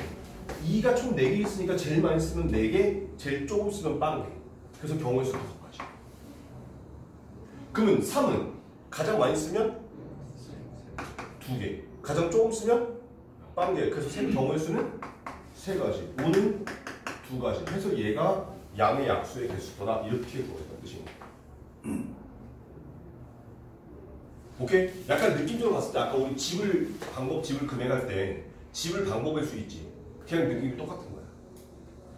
2가 총 4개 있으니까 제일 많이 쓰면 4개, 제일 조금 쓰면 1개. 그래서 경우의 수 5가지. 그러면 3은 가장 많이 쓰면 2개. 가장 조금 쓰면 1개. 그래서 경우의 수는 3가지. 5는 2가지. 해서 얘가 양의 약수의 개수더라. 이렇게 구하는 뜻입니다. 오케이? 약간 느낌적으로 봤을 때 아까 우리 집을 금액할 때 집을 방법일 수 있지. 그냥 느낌이 똑같은 거야.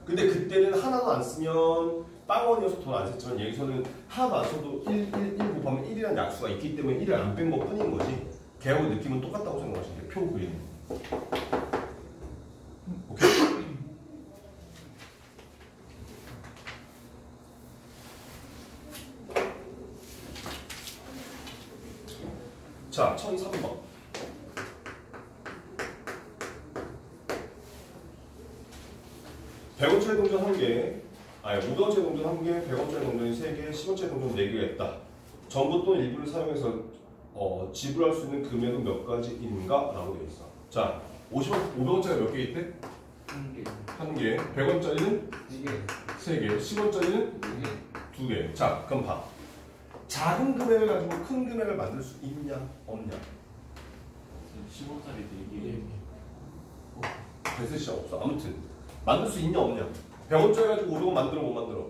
근데 그때는 하나도 안 쓰면 빵원이어서 돈 안 썼지만 여기서는 하나도 안 써도 1 곱하면 1이라는 약수가 있기 때문에 1을 안 뺀 것 뿐인 거지. 걔하고 느낌은 똑같다고 생각하시면 돼. 표 그리는. 오케이? 자, 1003번. 100원짜리 동전 1개, 500원짜리 동전 1개, 100원짜리 동전이 3개, 10원짜리 동전 4개가 있다. 전부 또는 일부를 사용해서 지불할 수 있는 금액은 몇 가지인가? 라고 되어 있어. 자, 500원짜리 몇 개 있대? 1개. 100원짜리는 3개. 10원짜리는 2개. 자, 그럼 봐. 작은 금액을 가지고 큰 금액을 만들 수 있냐? 없냐? 15짜리 4개. 대세시장 없어. 아무튼 만들 수 있냐 없냐? 100원짜리 가지고 500원 만들어 못 만들어?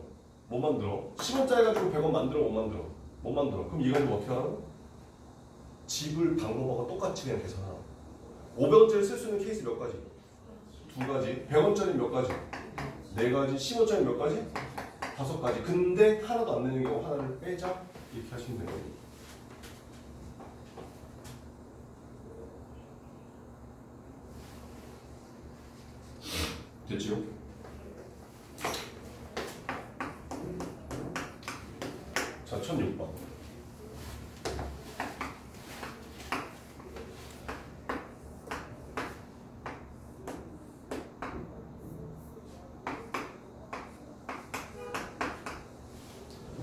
못 만들어. 10원짜리 가지고 100원 만들어 못 만들어? 못 만들어. 그럼 이건 뭐 어떻게 하라고? 집을 방법하고 똑같이 그냥 계산하라고. 500원짜리 쓸 수 있는 케이스 몇 가지? 2가지. 100원짜리 몇 가지? 4가지. 10원짜리 몇 가지? 5가지. 근데 하나도 안 되는 경우 하나를 빼자. 이렇게 하시면 되는 거예요. 됐지요? 자, 1006번.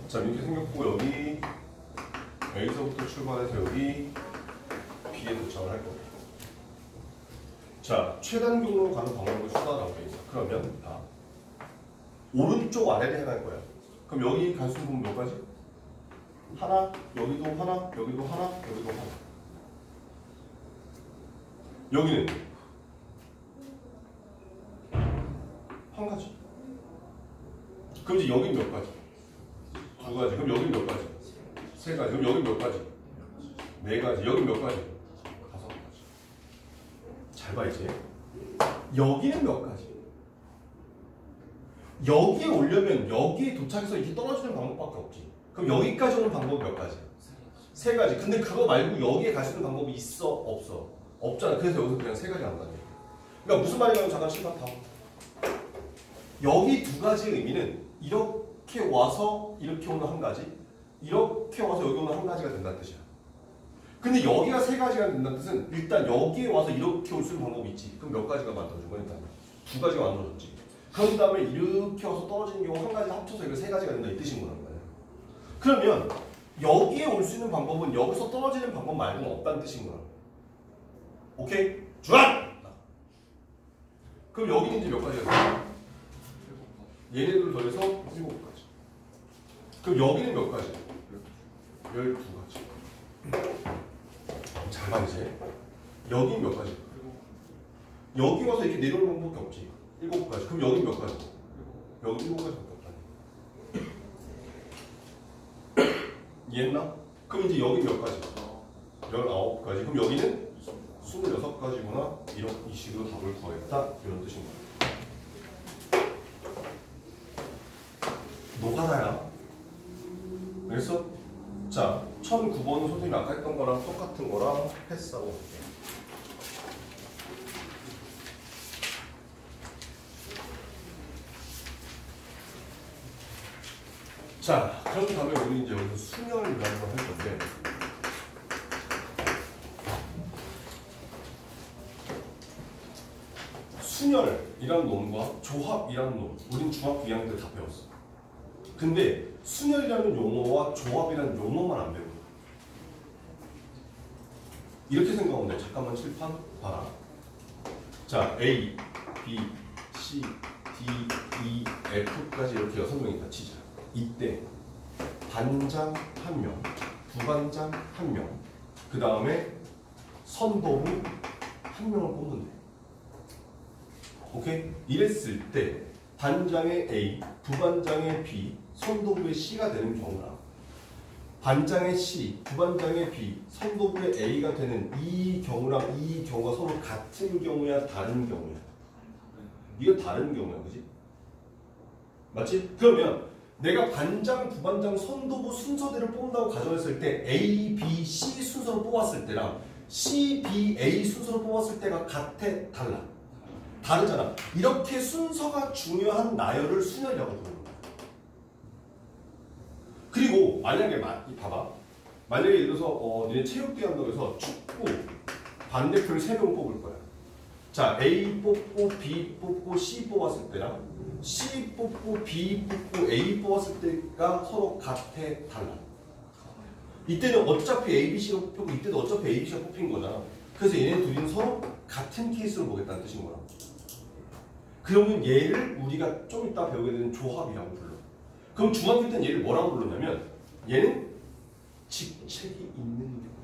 자, 이렇게 생겼고 여기 A서부터 출발해서 여기 B에 도착을 할 겁니다. 자, 최단 경로로 가는 방법을 수다라고 돼 있어. 그러면 오른쪽 아래를 해갈 거야. 그럼 여기 갈 수 있는 몇 가지? 하나, 여기도 하나, 여기도 하나, 여기도 하나. 여기는 한 가지. 그럼 이제 여기 몇 가지? 2가지. 그럼 여기 몇 가지? 3가지. 그럼 여기 몇 가지? 4가지. 여기 몇 가지? 5가지. 잘 봐 이제. 여기는 몇 가지? 여기에 오려면 여기에 도착해서 이렇게 떨어지는 방법밖에 없지. 그럼 여기까지 오는 방법이 몇 가지? 3가지. 근데 그거 말고 여기에 갈 수 있는 방법이 있어? 없어? 없잖아. 그래서 여기서 그냥 3가지 한다는 얘기야. 그러니까 무슨 말이냐면 잠깐 심각하. 여기 2가지의 의미는 이렇게 와서 이렇게 오는 한 가지, 이렇게 와서 여기 오는 한 가지가 된다는 뜻이야. 근데 여기가 3가지가 된다는 뜻은 일단 여기에 와서 이렇게 올 수 있는 방법이 있지. 그럼 몇 가지가 만들어진 거야? 일단 2가지가 만들어졌지. 그런 다음에 이렇게 와서 떨어지는 경우 한 가지 합쳐서 이거 3가지가 된다 이 뜻인 거란 말이야. 그러면 여기에 올 수 있는 방법은 여기서 떨어지는 방법 말고는 없다는 뜻인 거야. 오케이? 주안! 그럼 여기는 이제 몇 가지가 될까? 얘네들 더해서 7가지. 그럼 여기는 몇 가지? 12가지. 잘 봐 이제. 여기는 몇 가지? 여기 와서 이렇게 내려오는 방법밖에 없지. 7가지. 그럼 여기 몇 가지? 여기 7가지밖에 없다. 이해했나? 그럼 이제 여기 몇 가지? 19가지. 그럼 여기는 26가지구나. 이 식으로 답을 구하겠다. 이런 뜻인 거야. 노가다야. 그래서 자, 1009번은 선생님이 아까 했던 거랑 똑같은 거랑 패스하고 갈게요. 자, 그런 다음에 우리 이제 여기서 순열이라는 걸 할 건데 순열이라는 놈과 조합이라는 놈 우린 중학교 2학년 때 다 배웠어. 근데 순열이라는 용어와 조합이라는 용어만 안 배우고 이렇게 생각하면 돼. 잠깐만 칠판 봐라. 자, A, B, C, D, E, F까지 이렇게 6명이 다 치자. 이때 반장 1명, 부반장 1명, 그 다음에 선도부 1명을 뽑는 돼. 오케이? 이랬을 때 반장의 A, 부반장의 B, 선도부의 C가 되는 경우랑 반장의 C, 부반장의 B, 선도부의 A가 되는 이 경우랑 이 경우가 서로 같은 경우야, 다른 경우야? 이거 다른 경우야, 그지? 맞지? 그러면 내가 반장, 부반장, 선도부 순서대로 뽑는다고 가정했을 때 A, B, C 순서로 뽑았을 때랑 C, B, A 순서로 뽑았을 때가 같아? 달라? 다르잖아. 이렇게 순서가 중요한 나열을 순열이라고 부르는 거야. 그리고 만약에 봐봐. 만약에 예를 들어서 니네 체육대회 한다고 해서 축구 반대표를 3명 뽑을 거야. 자, A 뽑고 B 뽑고 C 뽑았을 때랑 C 뽑고 B 뽑고 A 뽑았을 때가 서로 같아? 달라? 이때는 어차피 A, B, C가 뽑히고 이때도 어차피 A, B, C가 뽑힌 거잖아. 그래서 얘네 둘이는 서로 같은 케이스로 보겠다는 뜻인 거야. 그러면 얘를 우리가 좀 이따 배우게 되는 조합이라고 불러. 그럼 중학교 때는 얘를 뭐라고 불렀냐면 얘는 직책이 있는 경우,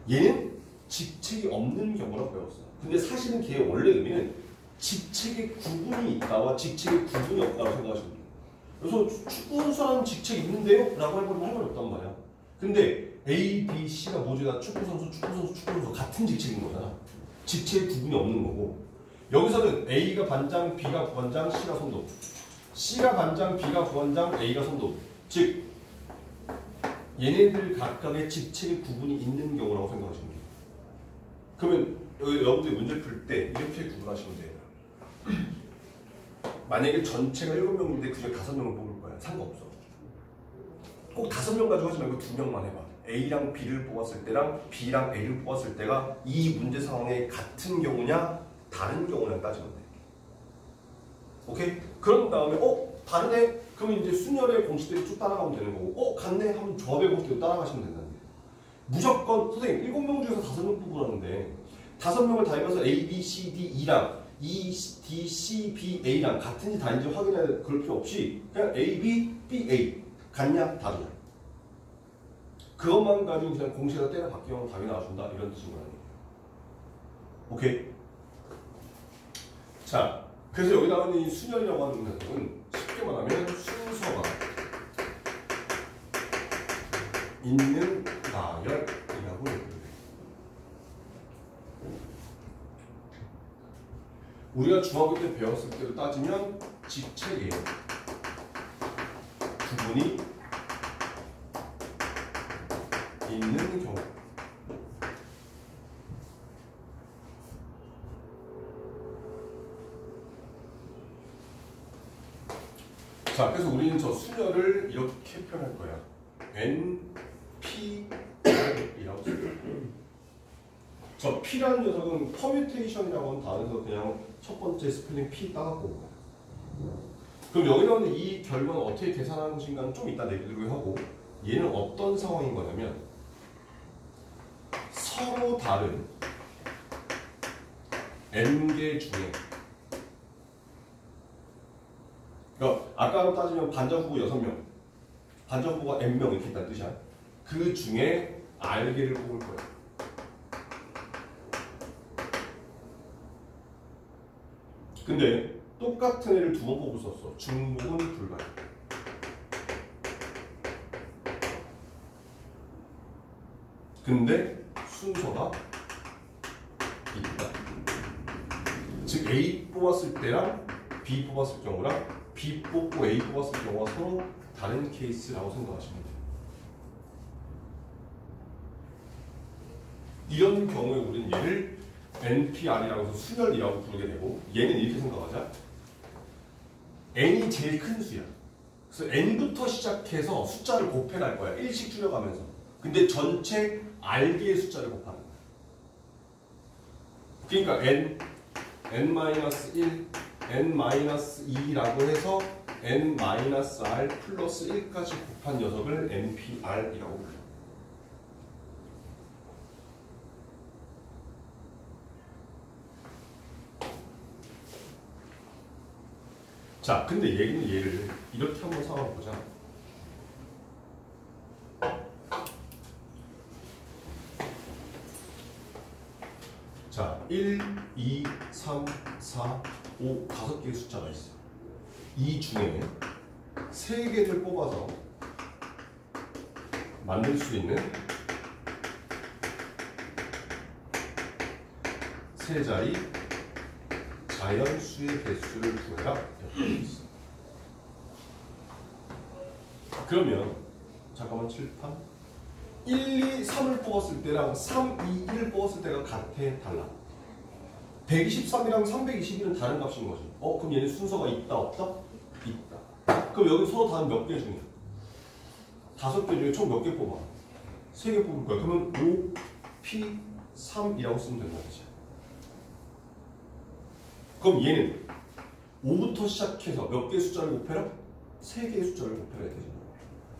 얘는 직책이 없는 경우라고 배웠어. 근데 사실은 걔의 원래 의미는 직책의 구분이 있다와 직책의 구분이 없다고 생각하시면 돼요. 그래서 축구 선수라는 직책이 있는데요? 라고 해버리면 할 말이 없단 말이야. 근데 A, B, C가 뭐지? 다 축구 선수 같은 직책인 거잖아. 직책의 구분이 없는 거고. 여기서는 A가 반장, B가 부반장, C가 선도. C가 반장, B가 부반장, A가 선도. 즉 얘네들 각각의 직책의 구분이 있는 경우라고 생각하시면 돼요. 그러면 여러분들이 문제 풀 때 이렇게 구분하시면 돼요. 만약에 전체가 7명인데 그중에 5명을 뽑을 거야. 상관없어. 꼭 5명 가지고 하지 말고 2명만 해봐. A랑 B를 뽑았을 때랑 B랑 A를 뽑았을 때가 이 문제 상황에 같은 경우냐 다른 경우냐 따지면 돼. 오케이? 그런 다음에 다르네? 그러면 이제 순열의 공식대로 쭉 따라가면 되는 거고 같네? 하면 조합의 공식대로 따라가시면 된다는 거예요. 무조건 선생님 7명 중에서 5명 뽑으라는데 5명을 다 해봐서 A, B, C, D, E랑 E, D, C, B, A랑 같은지 다른지 확인해야 그럴 필요 없이 그냥 A, B, B, A 같냐? 다르냐? 그것만 가지고 그냥 공식에다 때려 박기면 답이 나와준다 이런 뜻인 거예요. 오케이? 자, 그래서 여기 나오는 이 순열이라고 하는 녀석은 쉽게 말하면 순서가 있는 나열이라고 얘기해요. 우리가 중학교 때 배웠을 때로 따지면 직책이에요. 구분이 있는 경우. 자, 그래서 우리는 저 순열을 이렇게 표현할 거야. NPR이라고 써요. 저 P라는 녀석은 퍼뮤테이션이라고 하는 단어에서 그냥 첫 번째 스펠링 P 따갖고 온 거야. 그럼 여기 나오는 이 결과는 어떻게 계산하는 것인가는 좀 이따 내기로 하고 얘는 어떤 상황인 거냐면 서로 다른 N개 중에 그러니까 아까로 따지면 반전 후보 6명 반전 후보가 N명 이렇게 있다는 뜻이야. 그 중에 R개를 뽑을 거야. 근데 똑같은 애를 2번 뽑을 수 없어. 중복은 불가능. 근데 순서가 있다. 즉 A 뽑았을 때랑 B 뽑았을 경우랑 B 뽑고 A 뽑았을 경우가 서로 다른 케이스라고 생각하시면 돼요. 이런 경우에 우리는 얘를 NPR이라고 해서 순열이라고 부르게 되고 얘는 이렇게 생각하자. N이 제일 큰 수야. 그래서 N부터 시작해서 숫자를 곱해갈 거야. 1씩 줄여가면서. 근데 전체 R개의 숫자를 곱하는 거야. 그러니까 N-1, N-2라고 해서 N-R 플러스 1까지 곱한 녀석을 NPR이라고 불러요. 자, 근데 얘는 얘를 이렇게 한번 삼아보자. 자, 1, 2, 3, 4, 5, 5개의 숫자가 있어. 이 중에 3개를 뽑아서 만들 수 있는 세 자리 자연수의 개수를 구해라. 이렇게 있어. 그러면 잠깐만 칠판 1, 2, 3을 뽑았을 때랑 3, 2, 1을 뽑았을 때가 같아 달라. 123이랑 321은 다른 값인 거지. 그럼 얘는 순서가 있다 없다? 있다. 그럼 여기 서로 다른 몇 개 중에 5개 중에 총 몇 개 뽑아? 3개 뽑을 거야. 그러면 5, P, 3이라고 쓰면 된다. 그럼 얘는 5부터 시작해서 몇 개의 숫자를 곱해라? 3개의 숫자를 곱해야 되잖아.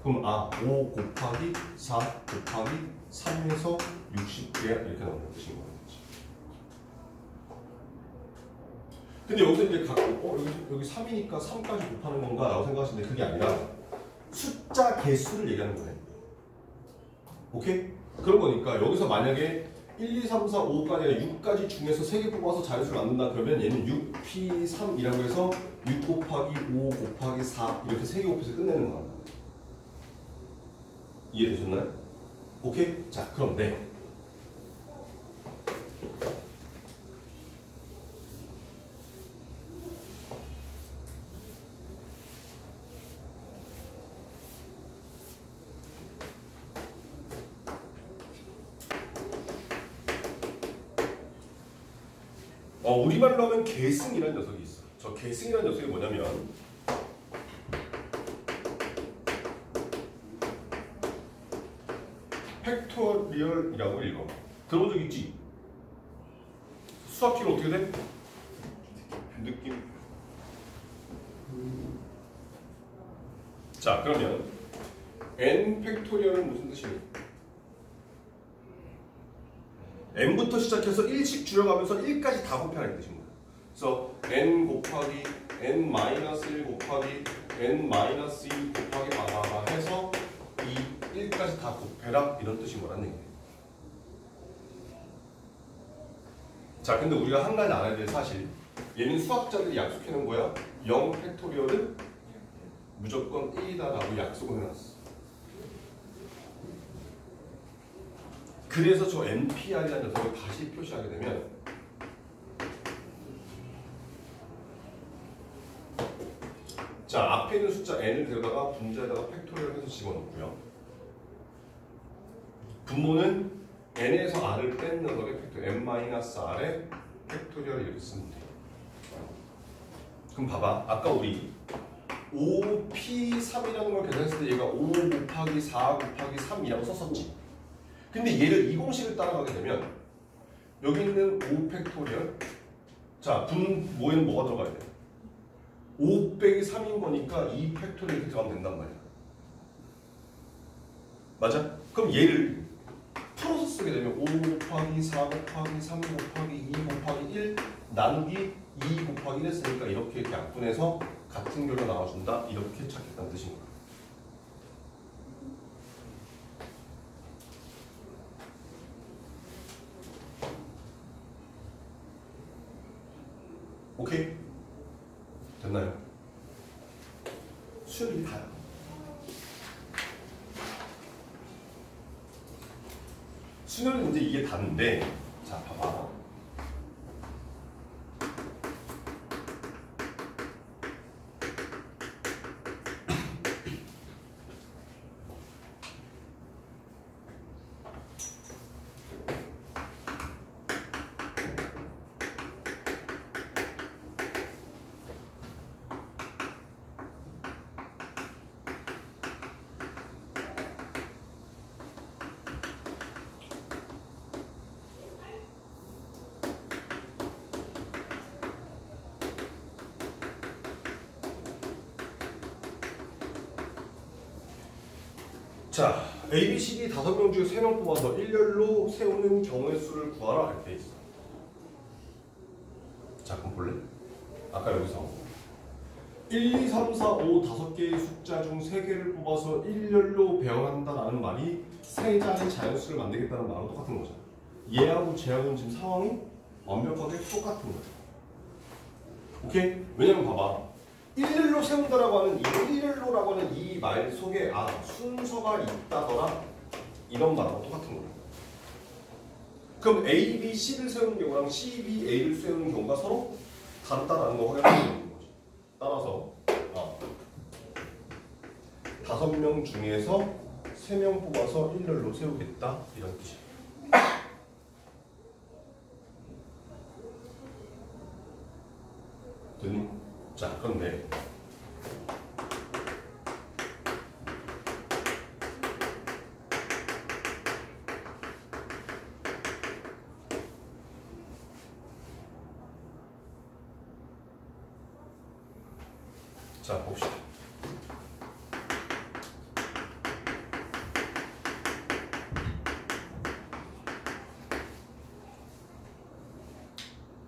그럼 5 곱하기 4 곱하기 3에서 60개야 이렇게 나오는 뜻인 거지. 근데 여기서 이제 여기 3이니까 3까지 곱하는 건가 라고 생각하시는데 그게 아니라 숫자 개수를 얘기하는 거네. 오케이? 그런 거니까 여기서 만약에 1, 2, 3, 4, 5까지 아니라 6까지 중에서 3개 뽑아서 자연수를 만든다. 그러면 얘는 6P3이라고 해서 6 곱하기 5 곱하기 4 이렇게 3개 곱해서 끝내는 거야. 이해되셨나요? 오케이? 자, 그럼 네. 우리말로 하면 계승이라는 녀석이 있어. 저 계승이라는 녀석이 뭐냐면 팩토리얼이라고 읽어. 들어본 적 있지? 수학식은 어떻게 돼? 느낌. 자, 그러면 n 팩토리얼은 무슨 뜻이니? n부터 시작해서 1씩 줄여가면서 1까지 다 곱해라는 뜻입니다. 그래서 n 곱하기 n-1 곱하기 n-2 곱하기 바바바 해서 이 1까지 다 곱해라 이런 뜻이 뭐라는 얘기예요. 자, 근데 우리가 한 가지 알아야 될 사실, 얘는 수학자들이 약속해놓은 거야. 0 팩토리얼은 무조건 1이다라고 약속을 해놨어. 그래서 저 NPR이라는 녀석을 다시 표시하게 되면 자, 앞에 있는 숫자 n을 데려다가 분자에다가 팩토리얼 해서 집어넣고요. 분모는 n에서 r을 뺀 녀석의 팩토리얼 n-r의 팩토리얼 이렇게 쓰면 돼요. 그럼 봐봐. 아까 우리 5p3이라는 걸 계산했을 때 얘가 5 곱하기 4 곱하기 3이라고 썼었지. 근데 얘를 이 공식을 따라가게 되면 여기 있는 5 팩토리얼, 자, 분모에는 뭐가 들어가야 돼? 5 빼기 3인 거니까 2 팩토리얼 이렇게 들어가면 된단 말이야. 맞아? 그럼 얘를 풀어서 쓰게 되면 5 곱하기 4 곱하기 3 곱하기 2 곱하기 1 나누기 2 곱하기 1 했으니까 이렇게 약분해서 같은 결과 나와준다. 이렇게 찾겠다는 뜻인 거야. 오케이? 됐나요? 수열이 다야. 수열은 이제 이게 다인데, 자, 봐봐. 자, A, B, C, D 5명 중에 3명 뽑아서 일렬로 세우는 경우의 수를 구하라 할 때 있어. 자, 그럼 볼래? 아까 여기서 1, 2, 3, 4, 5 5개의 숫자 중 3개를 뽑아서 일렬로 배열한다라는 말이 세 자의 자연수를 만들겠다는 말하고 똑같은 거잖아. 얘하고 쟤하고는 지금 상황이 완벽하게 똑같은 거야. 오케이? 왜냐면 봐봐. 일렬로 세운다라고 하는 이 일렬로라고 하는 이 말 속에 순서가 있다더라 이런 말하고 똑같은 거야. 그럼 A, B, C를 세우는 경우랑 C, B, A를 세우는 경우가 서로 다르다라는 거 확인하면 되는 거지. 따라서 5명 중에서 3명 뽑아서 일렬로 세우겠다 이런 뜻이야. 됐니? 자, 그런데 자, 봅시다.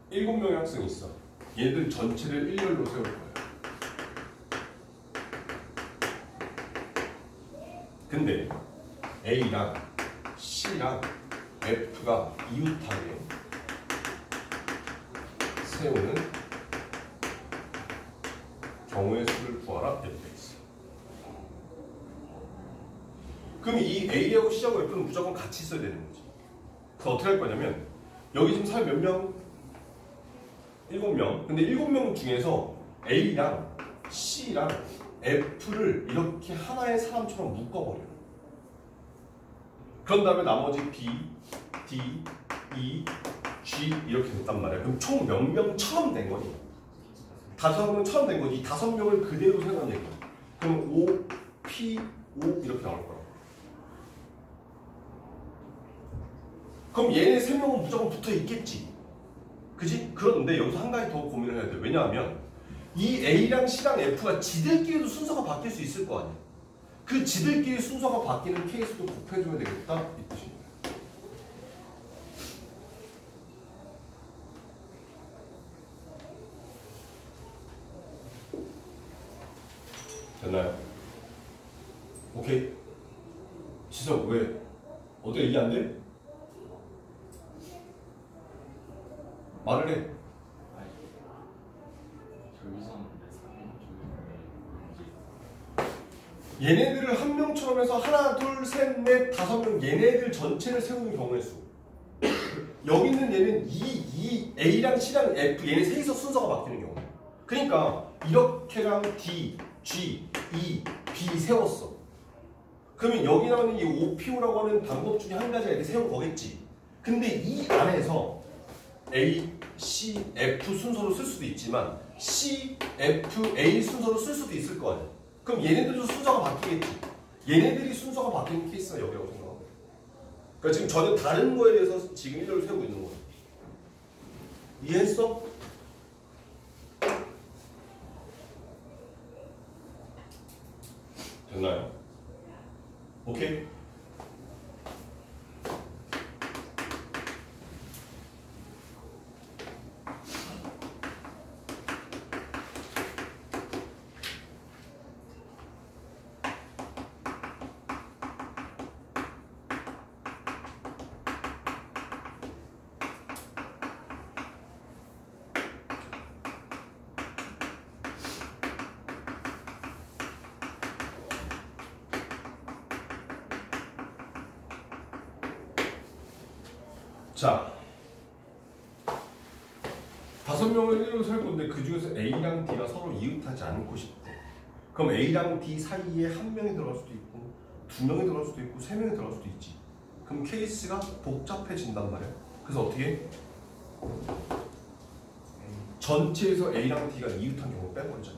일곱 명의 학생이 있어. 얘들 전체를 일렬로 세울 거예요. 근데 A랑 C랑 F가 이웃하게 세우는 경우의 수를 구하라 이렇게 돼 있어요. 그럼 이 A하고 C하고 F는 무조건 같이 있어야 되는 거지. 그래서 어떻게 할 거냐면 여기 지금 사람 몇 명? 7명. 근데 7명 중에서 A랑 C랑 F를 이렇게 하나의 사람처럼 묶어버려요. 그런 다음에 나머지 B, D, E, G 이렇게 됐단 말이야. 그럼 총 몇 명처럼 된 거니? 5명처럼 된 거지. 이 5명을 그대로 세우는 얘기야. 그럼 O, P, O 이렇게 나올 거야. 그럼 얘네 3명은 무조건 붙어 있겠지. 그지? 그런데 여기서 한 가지 더 고민을 해야 돼. 왜냐하면 이 A랑 C랑 F가 지들끼리도 순서가 바뀔 수 있을 거 아니야. 그 지들끼리 순서가 바뀌는 케이스도 곱해줘야 되겠다 이 뜻입니다. 됐나요? 오케이. 지석 왜? 어떻게 이해 안 돼? 말을 해. 얘네들을 한 명처럼 해서 하나, 둘, 셋, 넷, 5명 얘네들 전체를 세우는 경우의 수. 여기 있는 얘는 이 A랑 C랑 F 얘네 셋이서 순서가 바뀌는 경우. 그러니까 이렇게랑 D, G, E, B 세웠어. 그러면 여기 나오는 이 OPO라고 하는 방법 중에 한 가지가 이렇게 세운 거겠지. 근데 이 안에서 A, C, F 순서로 쓸 수도 있지만 C, F, A 순서로 쓸 수도 있을 거 아니야. 그럼 얘네들도 순서가 바뀌겠지. 얘네들이 순서가 바뀌는 케이스가 여기라고 생각하고. 그러니까 지금 전혀 다른 거에 대해서 지금 일렬을 세우고 있는 거야. 이해했어? 됐나요? 오케이. 자, 5명을 일렬로 셀 건데 그 중에서 A랑 D가 서로 이웃하지 않고 싶대. 그럼 A랑 D 사이에 한 명이 들어갈 수도 있고 2명이 들어갈 수도 있고 3명이 들어갈 수도 있지. 그럼 케이스가 복잡해진단 말이야. 그래서 어떻게 해? 전체에서 A랑 D가 이웃한 경우 빼버리잖아.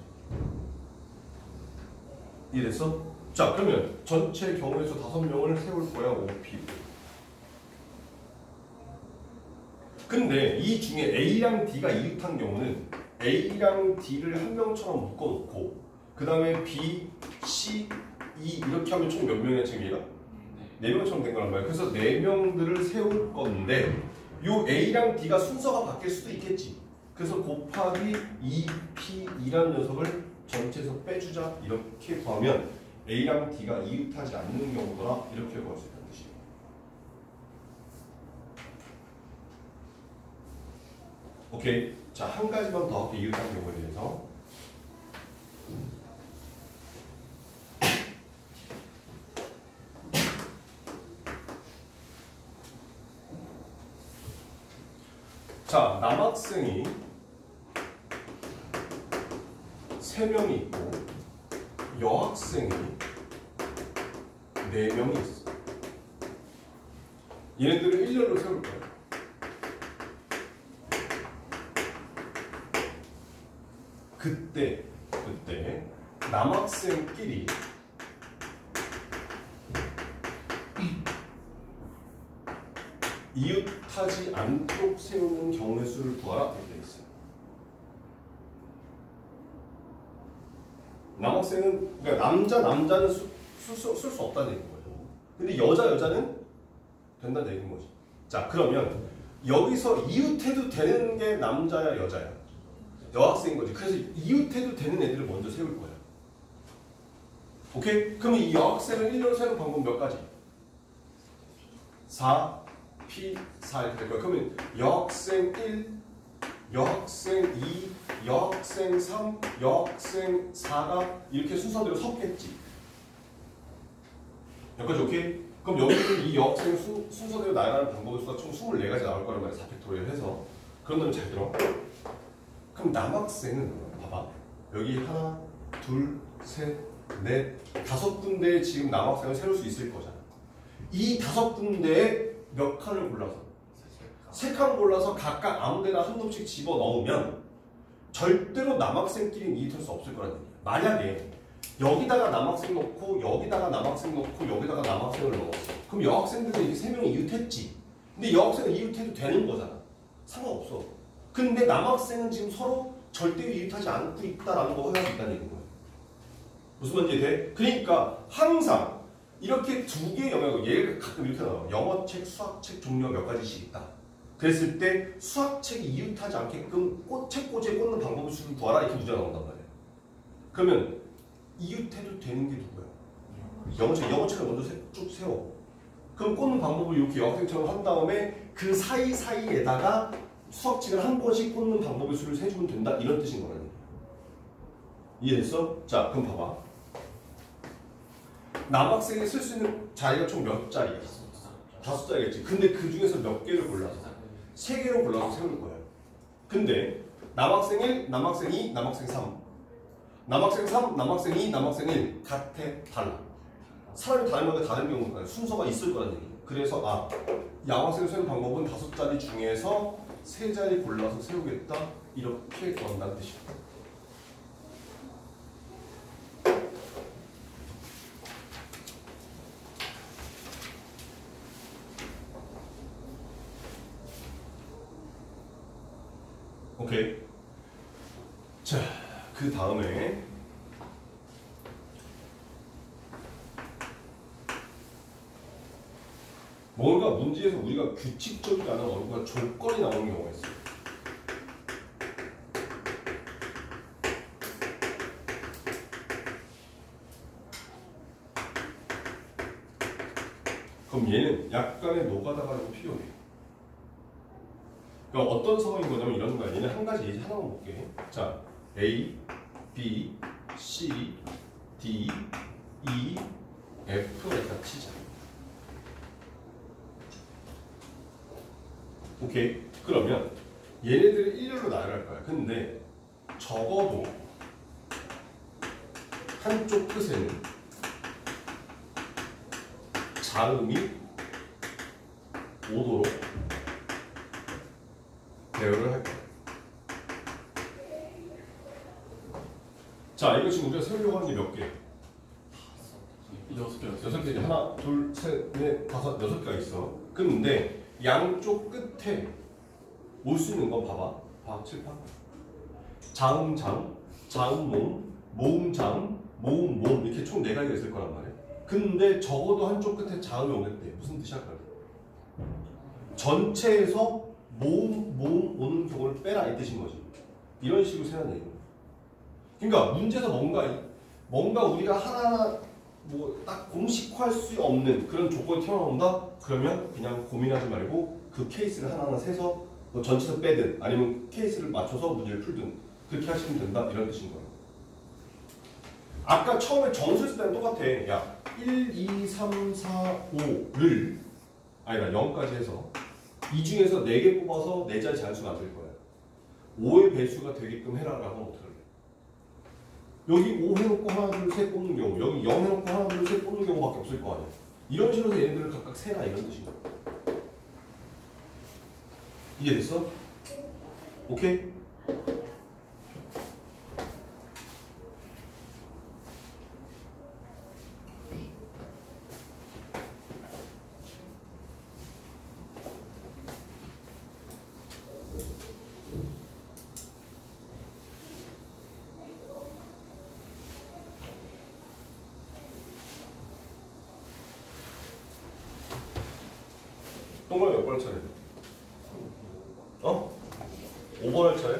이해됐어? 자, 그러면 전체 경우에서 5명을 세울 거야. OP. 근데 이 중에 A랑 D가 이웃한 경우는 A랑 D를 한 명처럼 묶어놓고 그 다음에 B, C, E 이렇게 하면 총 몇 명이야 지금 얘가? 4명처럼 된 거란 말이야. 그래서 4명들을 세울 건데 요 A랑 D가 순서가 바뀔 수도 있겠지. 그래서 곱하기 2P2라는 녀석을 전체에서 빼주자 이렇게 구하면 A랑 D가 이웃하지 않는 경우더라 이렇게 구할 수 있다. 오케이. 자, 한 가지만 더 이웃한 경우에 대해서. 자, 남학생이 3명이 있고 여학생이 4명이 있어. 얘네들을 일렬로 세울 거야. 그때 남학생끼리 이웃하지 않도록 세우는 경우의 수를 구하라 이렇게 돼 있어요. 남학생은 그러니까 남자는 쓸 수 없다는 얘기인 거죠. 근데 여자는 된다는 얘기인 거지. 자, 그러면 여기서 이웃해도 되는 게 남자야 여자야? 여학생인 거지. 그래서 이웃해도 되는 애들을 먼저 세울 거야. 오케이? 그러면 이 여학생을 1년 세우는 방법 몇 가지? 4, P4 이렇게 될 거야. 그러면 여학생 1, 여학생 2, 여학생 3, 여학생 4가 이렇게 순서대로 섰겠지. 여기까지 오케이? 그럼 여기는 이 여학생 순서대로 나열하는 방법의 수가 총 24가지 나올 거란 말이야. 4팩토리얼 해서. 그런 다음에 잘 들어. 그럼 남학생은 봐봐. 여기 하나, 둘, 셋, 넷, 5군데에 지금 남학생을 세울 수 있을 거잖아. 이 5군데에 몇 칸을 골라서 3칸 골라서 각각 아무데나 한 놈씩 집어넣으면 절대로 남학생끼리 이웃할 수 없을 거라는 얘기야. 만약에 여기다가 남학생 넣고 여기다가 남학생 넣고 여기다가 남학생을 넣었어. 그럼 여학생들은 이렇게 3명이 이웃했지. 근데 여학생은 이웃해도 되는 거잖아. 상관없어. 근데 남학생은 지금 서로 절대로 이웃하지 않고 있다라는 거 확인할 수 있다는 얘기인 거야. 무슨 말인지 돼? 그러니까 항상 이렇게 2개의 영역을 얘를 가끔 이렇게 나와. 영어책, 수학책 종류가 몇 가지씩 있다. 그랬을 때 수학책이 이웃하지 않게끔 책꽂이에 꽂는 방법을 수를 구하라 이렇게 문제가 나온단 말이야. 그러면 이웃해도 되는 게 누구야? 영어책을 먼저 쭉 세워. 그럼 꽂는 방법을 이렇게 여학생처럼 한 다음에 그 사이사이에다가 수학책을 한 권씩 꽂는 방법의 수를 세주면 된다 이런 뜻인 거라는 얘기야. 이해됐어? 자 그럼 봐봐. 남학생이 쓸 수 있는 자리가 총 몇 자리야? 5자리겠지. 근데 그 중에서 몇 개를 골라서 3개로 골라서 세울 거야. 근데 남학생 1, 남학생 2, 남학생 3 남학생 3, 남학생 2, 남학생 1 같아? 달라. 사람이 다르면 다른 경우가 순서가 있을 거라는 얘기야. 그래서 양학생을 세우는 방법은 5자리 중에서 3자리 골라서 세우겠다 이렇게 구한다는 뜻이야. 오케이. 자, 그 다음에 뭔가 문제에서 우리가 규칙적이지 않은 언어가 조건이 나오는 경우가 있어요. 그럼 얘는 약간의 노가다가 좀 필요해. 그러니까 어떤 상황인 거냐면 이런 거야. 얘는 한 가지 예시 하나만 볼게. 자, A, B, C, D, E, F에다 치자. 오케이. 그러면 얘네들을 일렬로 나열할 거야. 근데 적어도 한쪽 끝에는 자음이 오도록 대열을 할 거야. 자, 이거 지금 우리가 세우려고 하는 게 몇 개? 6개. 하나, 둘, 셋, 넷, 다섯, 6개가 있어. 근데 양쪽 끝에 올 수 있는 거 봐봐. 칠판. 자음장, 자음모음, 모음장, 모음모음 이렇게 총 4가지가 있을 거란 말이야. 근데 적어도 한쪽 끝에 자음이 오겠대. 무슨 뜻이야? 전체에서 모음 오는 경우를 빼라 이 뜻인 거지. 이런 식으로 세는 얘기야. 그러니까 문제에서 뭔가 우리가 하나하나 뭐 딱 공식화할 수 없는 그런 조건이 튀어나온다? 그러면 그냥 고민하지 말고 그 케이스를 하나하나 세서 뭐 전체에서 빼든 아니면 케이스를 맞춰서 문제를 풀든 그렇게 하시면 된다 이런 뜻인 거예요. 아까 처음에 정수 쓸 때는 똑같아. 야 1, 2, 3, 4, 5를 아니다 0까지 해서 이 중에서 4개 뽑아서 4자리 잔수 만들 거야. 5의 배수가 되게끔 해라라고 하면 어떡할래? 여기 5 해놓고 하나 둘 셋 뽑는 경우 여기 0 해놓고 하나 둘 셋 뽑는 경우밖에 없을 거 아니야. 이런 식으로 해서 얘네들을 각각 세라 이런 뜻인 거야. 이해됐어? 오케이? 동그라미 몇 번 할 차례? 5번 할 차례?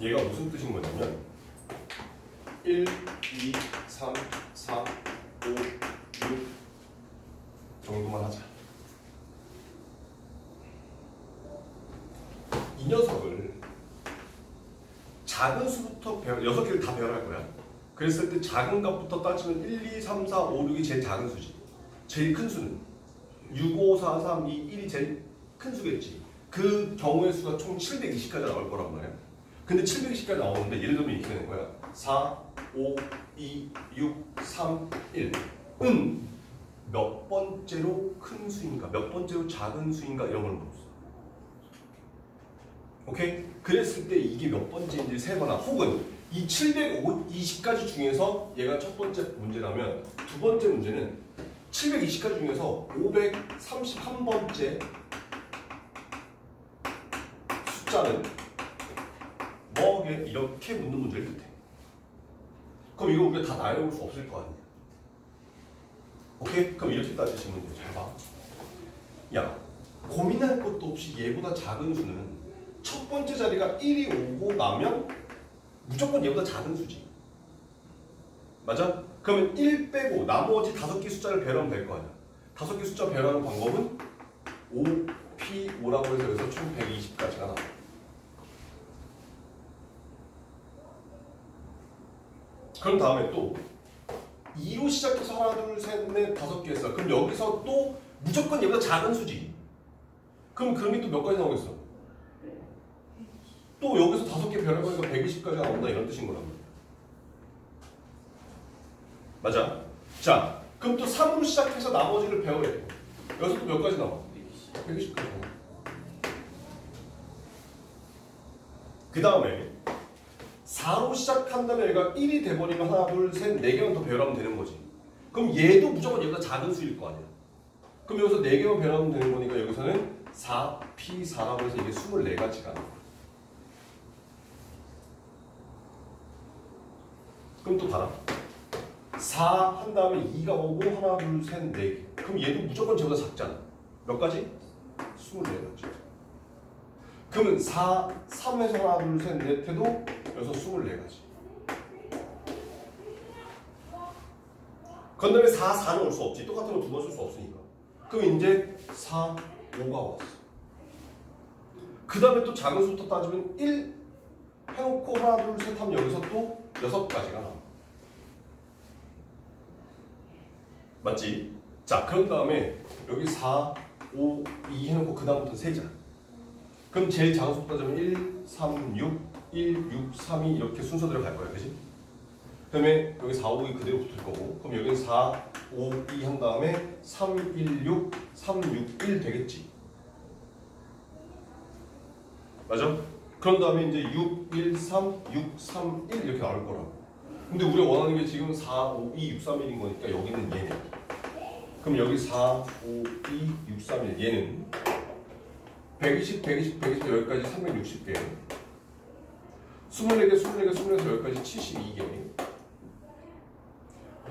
얘가 무슨 뜻인 거냐면 1, 2, 3, 4, 5, 6 정도만 하자. 이 녀석을 작은 수부터 6개를 다 배열할 거야. 그랬을 때 작은 값부터 따지면 1, 2, 3, 4, 5, 6이 제일 작은 수지. 제일 큰 수는 6, 5, 4, 3, 2, 1이 제일 큰 수겠지. 그 경우의 수가 총 720까지 나올 거란 말이야. 근데 720까지 나오는데 예를 들면 이렇게 되는 거야. 4, 5, 2, 6, 3, 1은 몇 번째로 큰 수인가, 몇 번째로 작은 수인가 이런 걸 물었어. 오케이? 그랬을 때 이게 몇 번째인지 세거나 혹은 이 720가지 중에서 얘가 첫 번째 문제라면 두 번째 문제는 720가지 중에서 531번째 숫자는 뭐게 이렇게 묻는 문제를 뜻해. 그럼 이거 우리가 다 나열해볼 수 없을 거 아니야. 오케이? 그럼 이렇게 따지시면 돼요. 잘 봐. 야, 고민할 것도 없이 얘보다 작은 수는 첫 번째 자리가 1이 오고 나면 무조건 얘보다 작은 수지. 맞아? 그러면 1 빼고 나머지 5개 숫자를 배열하면 될 거 아니야. 5개 숫자 배열하는 방법은 5, P, 5라고 해서 여기서 총 120까지가 나와. 그럼 다음에 또 2로 시작해서 하나, 둘, 셋, 넷, 5개 했어. 그럼 여기서 또 무조건 얘보다 작은 수지. 그럼 그런 게 또 몇 가지 나오겠어? 또 여기서 5개 배열해보니까 120까지 나온다 이런 뜻인 거란 말이야. 맞아? 자, 그럼 또 3으로 시작해서 나머지를 배열해. 여기서 또 몇 가지 나와? 120까지 나와. 그 다음에 4로 시작한다면 얘가 1이 돼버리면 하나, 둘, 셋, 4개만 더 배열하면 되는 거지. 그럼 얘도 무조건 얘보다 작은 수일 거 아니야. 그럼 여기서 4개만 배열하면 되는 거니까 여기서는 4P4라고 해서 이게 24가지가 나와. 그럼 또 봐라. 4 한 다음에 2가 오고 하나, 둘, 셋, 4개. 그럼 얘도 무조건 쟤보다 작잖아. 몇 가지? 24가지. 그러면 4, 3에서 하나, 둘, 셋, 넷 해도 여기서 24가지. 그 다음에 4, 4는 올 수 없지. 똑같은 거 두 번 쓸 수 없으니까. 그럼 이제 4, 5가 왔어. 그 다음에 또 작은 수부터 따지면 1 해놓고 하나, 둘, 셋 하면 여기서 또 6가지가 나와. 맞지? 자, 그런 다음에 여기 4, 5, 2 해놓고 그 다음부터 세자. 그럼 제일 작은 수부터 따지면 1, 3, 6, 1, 6, 3, 2 이렇게 순서대로 갈 거야. 그지? 그 다음에 여기 4, 5이 그대로 붙을 거고 그럼 여기는 4, 5, 2 한 다음에 3, 1, 6, 3, 6, 1 되겠지. 맞아? 그런 다음에 이제 6, 1, 3, 6, 3, 1 이렇게 나올 거라고. 근데 우리가 원하는 게 지금 4, 5, 2, 6, 3, 1인 거니까 여기는 얘네. 그럼 여기 4, 5, 2, 6, 3, 1 얘는 120, 120, 120 여기까지 360개 24개, 24개, 24에서 여기까지 72개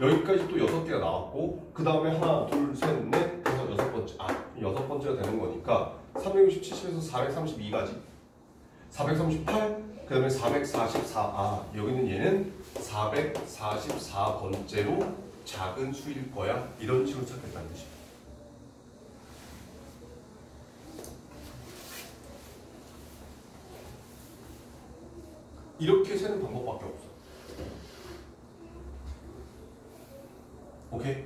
여기까지 또 6개가 나왔고 그 다음에 하나, 둘, 셋, 넷 해서 6번째 여섯 번째가 되는 거니까 360, 70에서 432가지 438, 그 다음에 444 여기는 얘는 444번째로 작은 수일 거야 이런 식으로 찾겠다는 뜻이야. 이렇게 세는 방법밖에 없어. 오케이?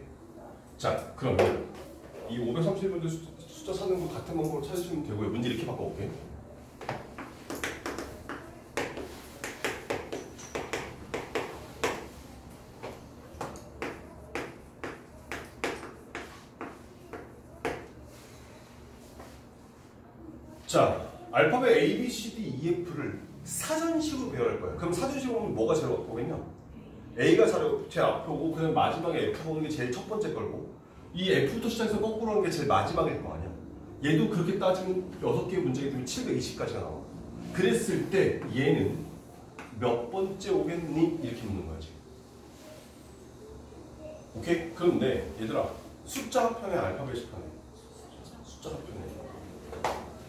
자, 그러면 이 531번째 숫자 찾는 거 같은 방법으로 찾으시면 되고요. 문제 이렇게 바꿔볼게. 자, 알파벳 A, B, C, D, E, F를 사전식으로 배열할 거야. 그럼 사전식으로 보면 뭐가 제일 앞으로겠냐? A가 제일 앞으로고 그다음 마지막에 F 보는 게 제일 첫 번째 걸고 이 F부터 시작해서 거꾸로 하는 게 제일 마지막일 거 아니야. 얘도 그렇게 따지면 6개의 문제이기 때문에 720까지가 나와. 그랬을 때 얘는 몇 번째 오겠니? 이렇게 묻는 거지. 오케이? 그런데 얘들아 숫자 합편에 알파벳 합편에 숫자 합편에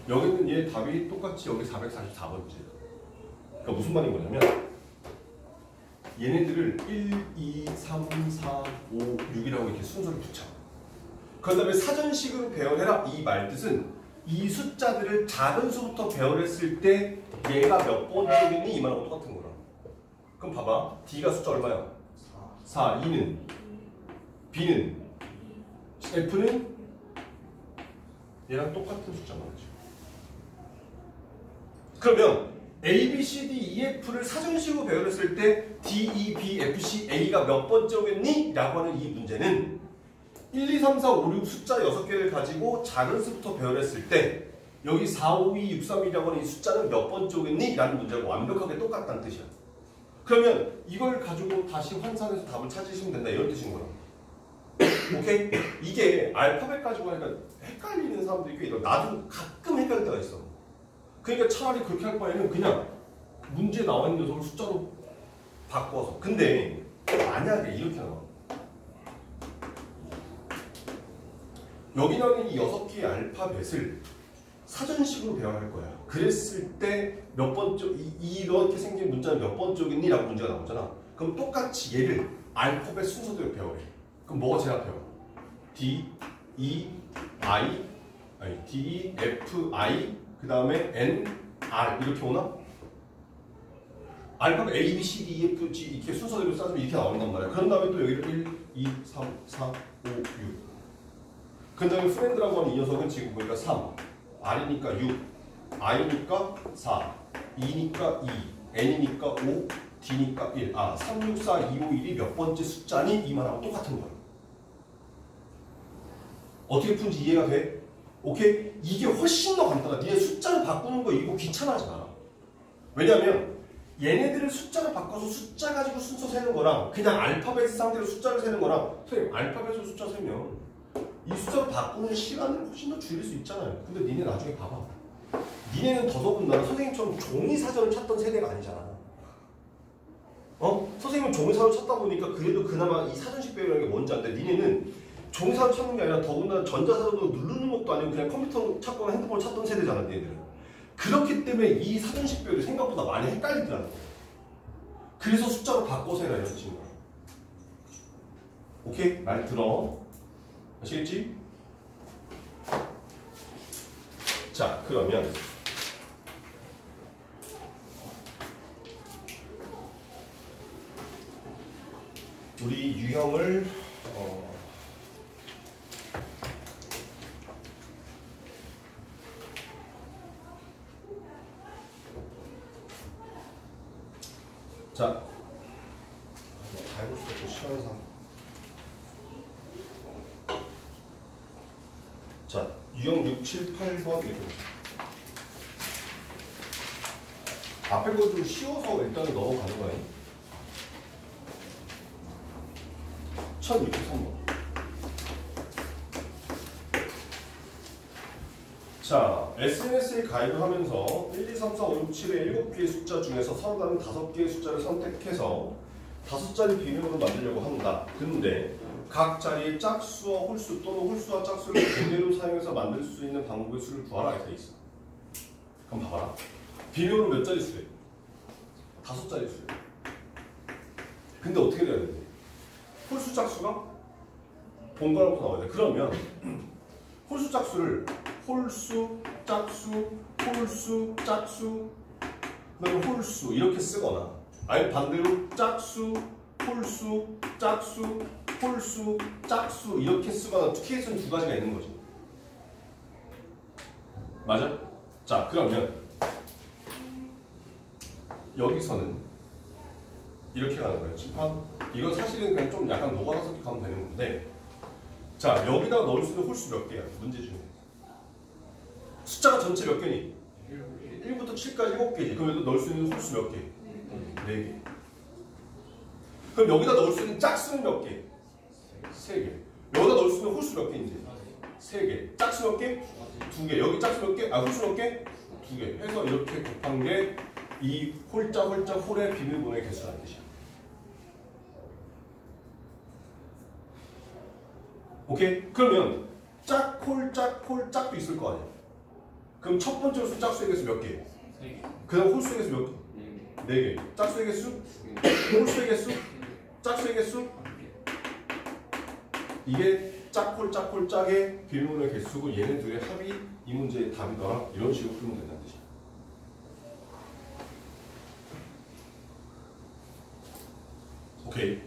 여기는 얘 답이 똑같이 여기 444번째 그러니까 무슨 말인 거냐면 얘네들을 1, 2, 3, 4, 5, 6이라고 이렇게 순서를 붙여. 그 다음에 사전식으로 배열해라 이 말 뜻은 이 숫자들을 작은 수부터 배열했을 때 얘가 몇 번째겠니 이 말하고 똑같은 거라. 그럼 봐봐. D가 숫자 얼마야? 4. 2는 B는 F는 얘랑 똑같은 숫자만 하죠. 그러면 A, B, C, D, E, F를 사전식으로 배열했을 때 D, E, B, F, C, A가 몇 번째 오겠니? 라고 하는 이 문제는 1, 2, 3, 4, 5, 6 숫자 6개를 가지고 작은 수부터 배열했을 때 여기 4, 5, 2, 6, 3이라고 하는 이 숫자는 몇 번째 오겠니? 라는 문제가 완벽하게 똑같다는 뜻이야. 그러면 이걸 가지고 다시 환산해서 답을 찾으시면 된다 이런 뜻인 거야. 오케이? 이게 알파벳 가지고 하니까 헷갈리는 사람들이 꽤 있어. 나도 가끔 헷갈릴 때가 있어. 그러니까 차라리 그렇게 할 바에는 그냥 문제에 나와 있는 녀석을 숫자로 바꿔서. 근데 만약에 이렇게 나와. 여기 나오는 이 6개의 알파벳을 사전식으로 배열할 거야. 그랬을 때 몇 번째, 이렇게 생긴 문자는 몇 번째겠니? 라고 문제가 나오잖아. 그럼 똑같이 얘를 알파벳 순서대로 배열해. 그럼 뭐가 제일 앞에요? D, E, I, 아니 D, E, F, I, 그 다음에 N, R 이렇게 오나? 알파벳 A, B, C, D, E, F, G 이렇게 순서대로 쌓으면 이렇게 나온단 말이야. 그런 다음에 또 여기를 1, 2, 3, 4, 5, 6. 그 다음에 프렌드라고 하는 이 녀석은 지금 보니까 3, R이니까 6, I니까 4, E니까 2, N이니까 5, D니까 1. 3, 6, 4, 2, 5, 1이 몇 번째 숫자니? 이 말하고 똑같은 거야. 어떻게 푼지 이해가 돼? 오케이? 이게 훨씬 더 간단하다. 니네 숫자를 바꾸는 거 이거 귀찮아하지 마라. 왜냐면 얘네들을 숫자를 바꿔서 숫자 가지고 순서 세는 거랑 그냥 알파벳 상태로 숫자를 세는 거랑 선생님 알파벳으로 숫자 세면 이 숫자를 바꾸는 시간을 훨씬 더 줄일 수 있잖아요. 근데 니네 나중에 봐봐. 니네는 더더군다나 선생님처럼 종이 사전을 찾던 세대가 아니잖아. 선생님은 종이 사전 찾다 보니까 그래도 그나마 이 사전식 배열이라는 게 뭔지 안데 니네는 종이 사전 찾는 게 아니라 더군다나 전자사전으로 누르는 것도 아니고 그냥 컴퓨터 찾거나 핸드폰 찾던 세대잖아, 니네들은. 그렇기 때문에 이 사전식 배열이 생각보다 많이 헷갈리더라는 거야. 그래서 숫자로 바꿔서 해라 이런 뜻인 거야. 오케이? 말 들어. 아시겠지? 자, 그러면 우리 유형을 자, 다 해볼 수 없고 시간상. 자, 유형 6, 7, 8번 이렇게. 앞에 거 좀 쉬워서 일단은 넘어가는 거예요. 1063번. 자, SNS에 가입을 하면서 1, 2, 3, 4, 5, 6, 7의 7개의 숫자 중에서 서로 다른 5개의 숫자를 선택해서 5자리 비밀번호를 만들려고 합니다. 근데 각 자리의 짝수와 홀수 또는 홀수와 짝수를 그대로 사용해서 만들 수 있는 방법의 수를 구하라 이렇게 있어. 그럼 봐봐라. 비밀번호 몇 자리 수래? 5자리 수래. 근데 어떻게 돼야 되지? 홀수 짝수가 번갈아서 나와야 돼. 그러면 홀수 짝수를 홀수, 짝수, 홀수, 짝수, 그다음에 홀수 이렇게 쓰거나 아니면 반대로 짝수, 홀수, 짝수, 홀수, 짝수 이렇게 쓰거나 케이스는 두 가지가 있는 거지. 맞아? 자, 그러면 여기서는 이렇게 가는 거예요. 칠판. 이건 사실은 그냥 좀 약간 녹아서 가면 되는 건데, 자, 여기다가 넣을 수 있는 홀수 몇 개야? 문제 중에. 숫자가 전체 몇 개니? 1부터 7까지 7개지. 그럼 여기다 넣을 수 있는 홀수 몇 개? 4개. 그럼 여기다 넣을 수 있는 짝수는 몇 개? 3개. 여기다 넣을 수 있는 홀수 몇 개인지? 3개. 짝수 몇 개? 2개. 여기 짝수 몇 개? 홀수 몇 개? 2개. 해서 이렇게 곱한 게 이 홀자 홀의 비밀번호의 개수라는 뜻이야. 오케이? 그러면 짝홀 짝도 있을 거 아니야. 그럼 첫 번째로 짝수의 개수 몇 개? 3개. 그 다음 홀수의 개수 몇 개? 4개. 짝수의 개수? 홀수의 개수? 짝수의 개수? 이게 짝홀 짝의 비밀문의 개수고 얘네 둘의 합이 이 문제의 답이더라. 이런 식으로 풀면 된다는 뜻이야. 오케이.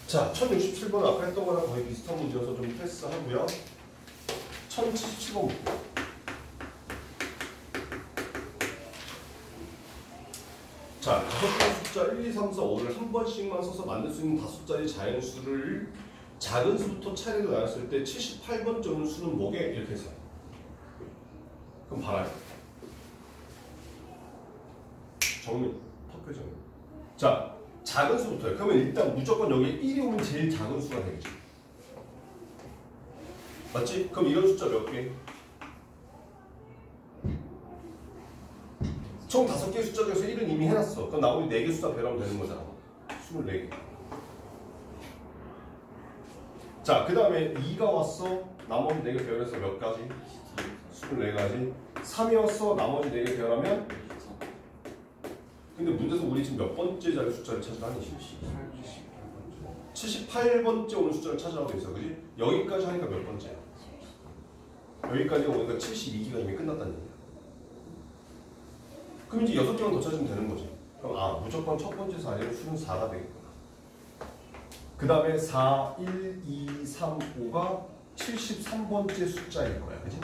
자, 1067번 아까 했던 거랑 거의 비슷한 문제여서 좀 패스하고요. 1077번 볼게요. 자, 5개의 숫자 1, 2, 3, 4, 5를 한 번씩만 써서 만들 수 있는 5자리 자연수를 작은 수부터 차례로 나눴을 때 78번째 오는 수는 뭐게? 이렇게 해서. 그럼 봐라요. 정리, 턱표 정리. 자, 작은 수부터요. 그러면 일단 무조건 여기에 1이 오면 제일 작은 수가 되겠지. 맞지? 그럼 이런 숫자 몇 개? 총 5개의 숫자 중에서 1은 이미 해놨어. 그럼 나머지 4개 숫자 배라면 되는 거잖아. 24개. 자, 그 다음에 2가 왔어. 나머지 4개 배열해서 몇 가지? 24가지. 3이 왔어. 나머지 4개 배열하면? 근데 문제에서 우리 지금 몇 번째 자리 숫자를 찾으라니? 78번째 오는 숫자를 찾으라고 있어. 그지? 여기까지 하니까 몇 번째야? 여기까지 오니까 72기가 이미 끝났다는 얘기야. 그럼 이제 6개만 더 찾으면 되는 거지. 그럼 무조건 첫 번째 자리는 수는 4가 되겠구나. 그 다음에 4, 1, 2, 3, 5가 73번째 숫자일 거야. 그지?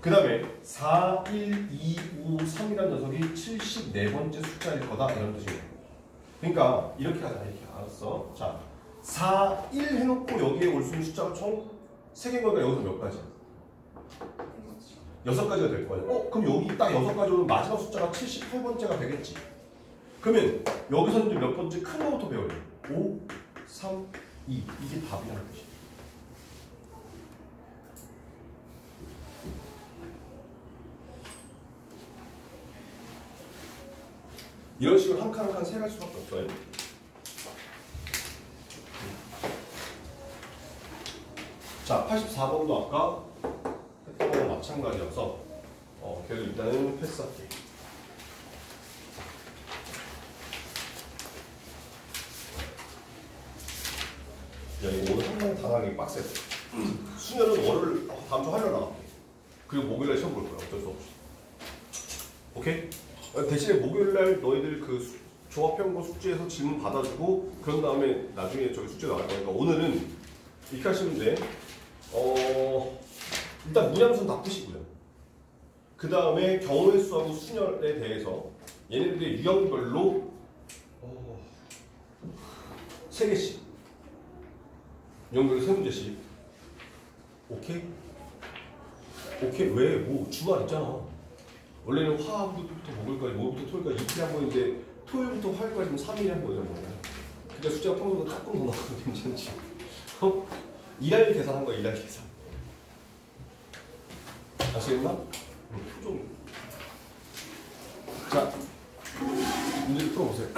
그 다음에 4, 1, 2, 5, 3이라는 녀석이 74번째 숫자일 거다. 이런 뜻이에요. 그러니까 이렇게 하자. 이렇게. 알았어. 자, 4, 1 해놓고 여기에 올 수 있는 숫자가 총 3개인 거니까 여기서 몇 가지? 6가지가 될 거야. 그럼 여기 딱 6가지 오면 마지막 숫자가 78번째가 되겠지. 그러면 여기서는 이제 몇 번째 큰 거부터 배워요. 5, 3, 2. 이게 답이라는 뜻이야. 이런 식으로 한 칸 한 칸 세갈 수밖에 없어요. 자, 84번도 아까 했던 거랑 마찬가지여서 걔를 일단은 패스할게. 야, 이거 오늘 상당히 당하기 빡세. 수녀는 월요일, 다음 주 화요일 나갈게. 그리고 목요일날 시험 볼 거야. 어쩔 수 없이. 오케이? 대신에 목요일날 너희들 그 종합평가 숙제에서 질문 받아주고 그런 다음에 나중에 저기 숙제 나갈 거니까 오늘은 이렇게 하시면 돼. 일단 문양수는 다 푸시고요. 그 다음에 경우의 수하고 수열에 대해서 얘네들의 유형별로 3개씩 유형별로 3문제씩. 오케이? 오케이. 왜? 뭐 주말 있잖아. 원래는 화부터 목요일까지, 목요일부터 토요일까지 이틀에 한 번인데 토요일부터 화요일까지는 3일에 한 번이란 말이야. 그러니까 숫자가 평소보다 조금 더 나와도 괜찮지. 일할 계산한 거야. 일할 계산. 아시겠나? 표정. 자, 문제를 풀어보세요.